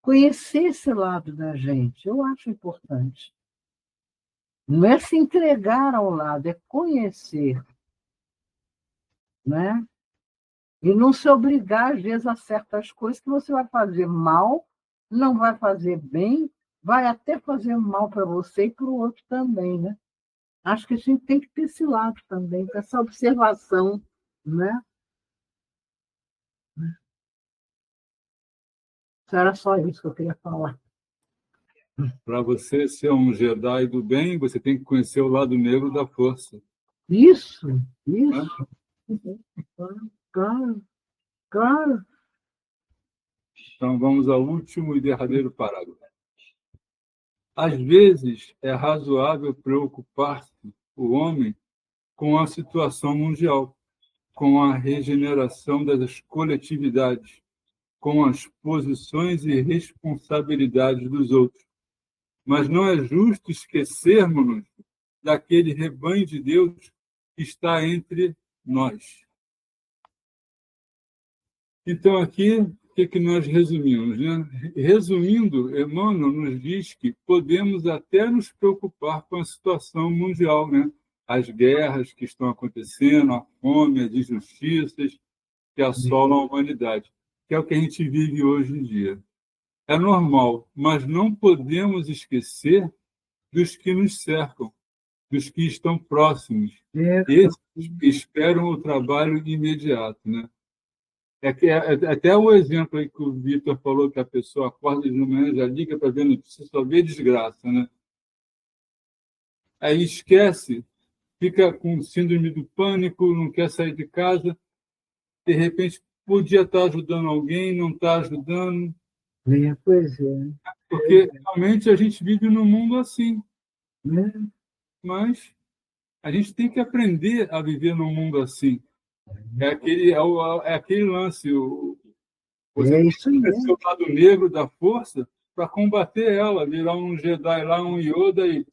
Conhecer esse lado da gente, eu acho importante. Não é se entregar ao lado, é conhecer. Né? E não se obrigar, às vezes, a certas coisas que você vai fazer mal, não vai fazer bem, vai até fazer mal para você e para o outro também, né? Acho que a gente tem que ter esse lado também, ter essa observação, né? Era só isso que eu queria falar. Para você ser um Jedi do bem, você tem que conhecer o lado negro da força. Isso. Claro, claro. Então, vamos ao último e derradeiro parágrafo. Às vezes, é razoável preocupar-se o homem com a situação mundial, com a regeneração das coletividades, com as posições e responsabilidades dos outros. Mas não é justo esquecermos-nos daquele rebanho de Deus que está entre nós. Então, aqui, o que nós resumimos? Né? Resumindo, Emmanuel nos diz que podemos até nos preocupar com a situação mundial, né? As guerras que estão acontecendo, a fome, as injustiças que assolam a humanidade, que é o que a gente vive hoje em dia. É normal, mas não podemos esquecer dos que nos cercam, dos que estão próximos. Esses que esperam o trabalho imediato, né? Até o exemplo aí que o Vitor falou, que a pessoa acorda de manhã, já liga para ver notícia, só vê desgraça, né? Aí esquece, fica com síndrome do pânico, não quer sair de casa, de repente podia estar ajudando alguém, não está ajudando. Pois é. Porque realmente a gente vive num mundo assim. Mas a gente tem que aprender a viver num mundo assim. É aquele lance. Você tem que conhecer o lado negro da força para combater ela, virar um Jedi lá, um Yoda e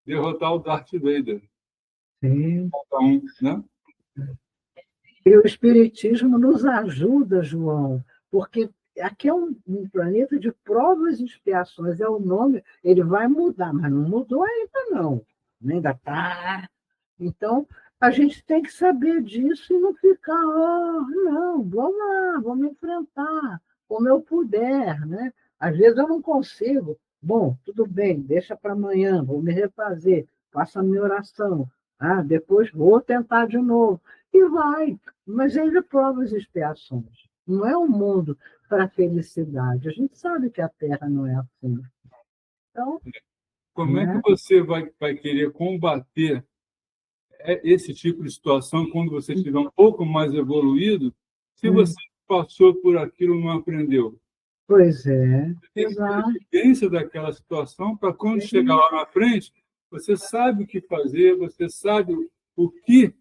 derrotar o Darth Vader. Sim. Então, né? E o Espiritismo nos ajuda, João, porque aqui é um planeta de provas e expiações, é o nome, ele vai mudar, mas não mudou ainda não, ainda está. Então, a gente tem que saber disso e não ficar, não, vamos lá, vamos enfrentar, como eu puder, né? Às vezes eu não consigo, bom, tudo bem, deixa para amanhã, vou me refazer, faço a minha oração, depois vou tentar de novo, e vai, mas ainda provas e expiações. Não é um mundo para a felicidade. A gente sabe que a Terra não é assim. Então, como é que você vai querer combater esse tipo de situação quando você estiver um pouco mais evoluído, se você passou por aquilo e não aprendeu? Pois é. Você tem que ter a vivência daquela situação para quando chegar lá na frente, você sabe o que fazer, você sabe o que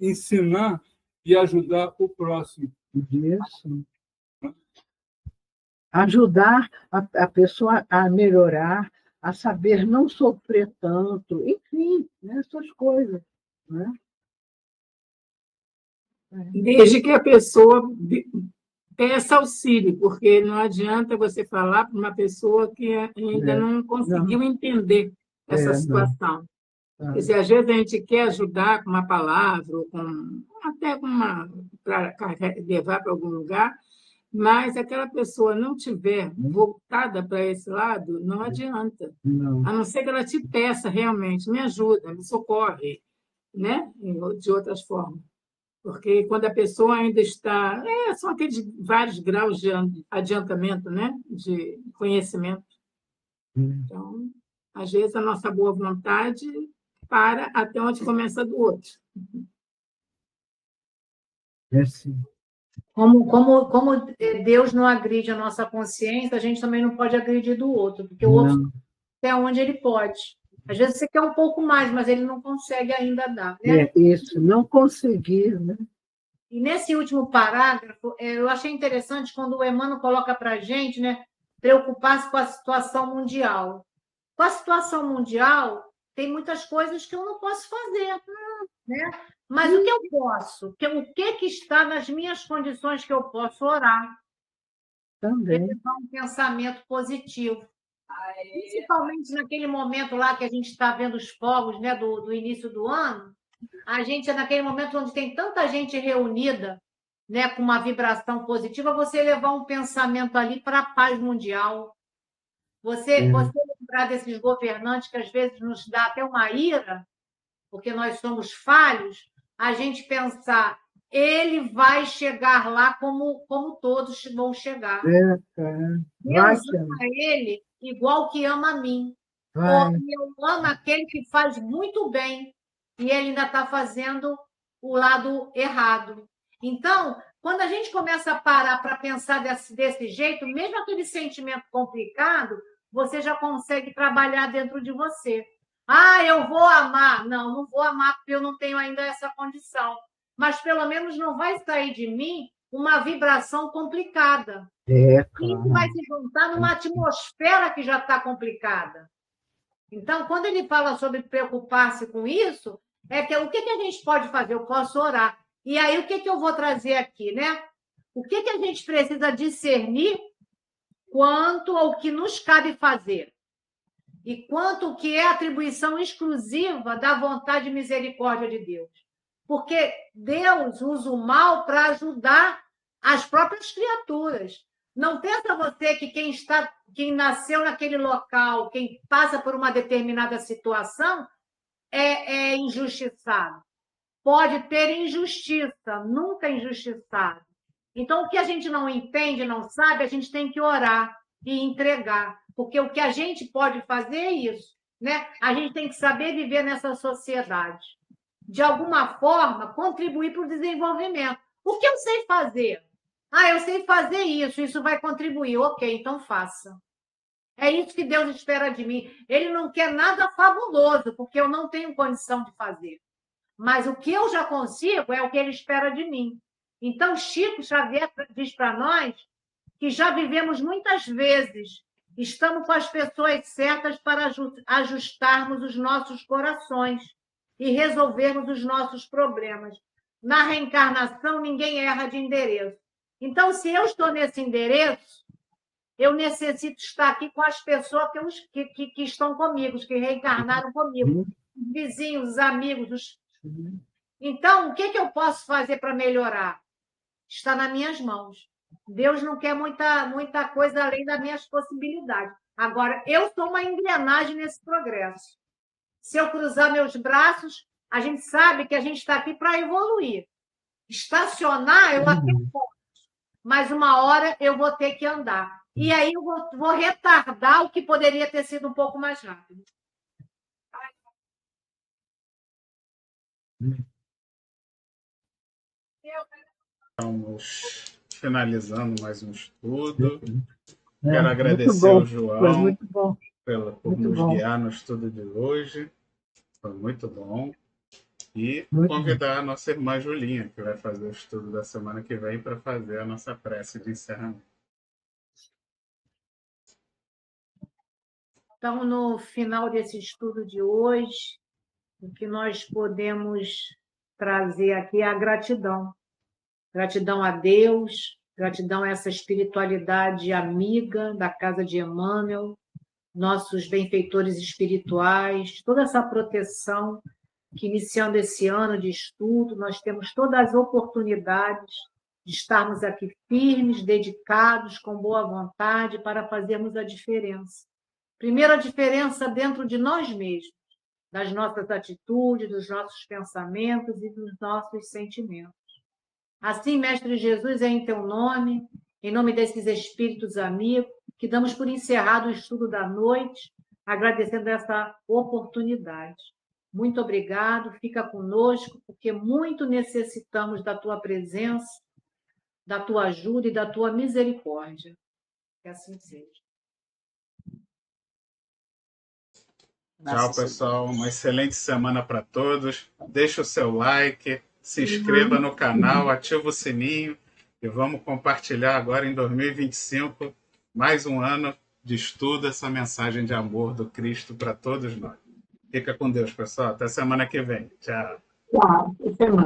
ensinar e ajudar o próximo. Isso. Ajudar a pessoa a melhorar, a saber não sofrer tanto, enfim, essas coisas. Né? Desde que a pessoa peça auxílio, porque não adianta você falar para uma pessoa que ainda não conseguiu entender essa situação. Porque se às vezes a gente quer ajudar com uma palavra, ou até para levar para algum lugar, mas aquela pessoa não tiver voltada para esse lado, não adianta. Não. A não ser que ela te peça realmente, me ajuda, me socorre. né? De outras formas. Porque quando a pessoa ainda está... são aqueles vários graus de adiantamento, né? De conhecimento. Então, às vezes, a nossa boa vontade para até onde começa a do outro. Sim. Como Deus não agride a nossa consciência, a gente também não pode agredir do outro, porque o outro até onde ele pode. Às vezes você quer um pouco mais, mas ele não consegue ainda dar. Né? Isso, não conseguir. Né? E nesse último parágrafo, eu achei interessante quando o Emmanuel coloca para a gente, né, preocupar-se com a situação mundial. Com a situação mundial, tem muitas coisas que eu não posso fazer. Né? Mas o que eu posso? O que está nas minhas condições que eu posso orar? Também. Levar um pensamento positivo. Principalmente naquele momento lá que a gente está vendo os fogos, né, do início do ano, a gente é naquele momento onde tem tanta gente reunida, né, com uma vibração positiva, você levar um pensamento ali para a paz mundial. Você lembrar desses governantes que às vezes nos dá até uma ira, porque nós somos falhos, a gente pensar, ele vai chegar lá como todos vão chegar. Deus ama ele igual que ama a mim. Ou eu amo aquele que faz muito bem e ele ainda está fazendo o lado errado. Então, quando a gente começa a parar para pensar desse jeito, mesmo aquele sentimento complicado, você já consegue trabalhar dentro de você. Eu vou amar. Não, não vou amar porque eu não tenho ainda essa condição. Mas, pelo menos, não vai sair de mim uma vibração complicada. Isso vai se juntar numa atmosfera que já está complicada. Então, quando ele fala sobre preocupar-se com isso, o que a gente pode fazer? Eu posso orar. E aí, o que eu vou trazer aqui, né? O que a gente precisa discernir quanto ao que nos cabe fazer? E quanto ao que é atribuição exclusiva da vontade e misericórdia de Deus? Porque Deus usa o mal para ajudar as próprias criaturas. Não pensa você que quem nasceu naquele local, quem passa por uma determinada situação, é injustiçado. Pode ter injustiça, nunca injustiçado. Então, o que a gente não entende, não sabe, a gente tem que orar e entregar. Porque o que a gente pode fazer é isso. Né? A gente tem que saber viver nessa sociedade. De alguma forma, contribuir para o desenvolvimento. O que eu sei fazer? Eu sei fazer isso vai contribuir. Ok, então faça. É isso que Deus espera de mim. Ele não quer nada fabuloso, porque eu não tenho condição de fazer. Mas o que eu já consigo é o que ele espera de mim. Então, Chico Xavier diz para nós que já vivemos muitas vezes, estamos com as pessoas certas para ajustarmos os nossos corações e resolvermos os nossos problemas. Na reencarnação, ninguém erra de endereço. Então, se eu estou nesse endereço, eu necessito estar aqui com as pessoas que estão comigo, que reencarnaram comigo, os vizinhos, os amigos. Então, o que eu posso fazer para melhorar? Está nas minhas mãos. Deus não quer muita coisa além das minhas possibilidades. Agora, eu sou uma engrenagem nesse progresso. Se eu cruzar meus braços, a gente sabe que a gente está aqui para evoluir. Estacionar, eu até posso, mas uma hora eu vou ter que andar. E aí eu vou retardar o que poderia ter sido um pouco mais rápido. Estamos finalizando mais um estudo. Quero agradecer ao João por nos guiar no estudo de hoje. Foi muito bom. E convidar a nossa irmã Julinha, que vai fazer o estudo da semana que vem, para fazer a nossa prece de encerramento. Então, no final desse estudo de hoje, o que nós podemos trazer aqui é a gratidão. Gratidão a Deus, gratidão a essa espiritualidade amiga da Casa de Emmanuel, nossos benfeitores espirituais, toda essa proteção que, iniciando esse ano de estudo, nós temos todas as oportunidades de estarmos aqui firmes, dedicados, com boa vontade, para fazermos a diferença. Primeiro, a diferença dentro de nós mesmos. das nossas atitudes, dos nossos pensamentos e dos nossos sentimentos. Assim, Mestre Jesus, é em teu nome, em nome desses espíritos amigos, que damos por encerrado o estudo da noite, agradecendo essa oportunidade. Muito obrigado, fica conosco, porque muito necessitamos da tua presença, da tua ajuda e da tua misericórdia. Que assim seja. Tchau, pessoal. Uma excelente semana para todos. Deixa o seu like, se inscreva no canal, ativa o sininho e vamos compartilhar agora em 2025 mais um ano de estudo, essa mensagem de amor do Cristo para todos nós. Fica com Deus, pessoal. Até semana que vem. Tchau. Tchau. Até semana.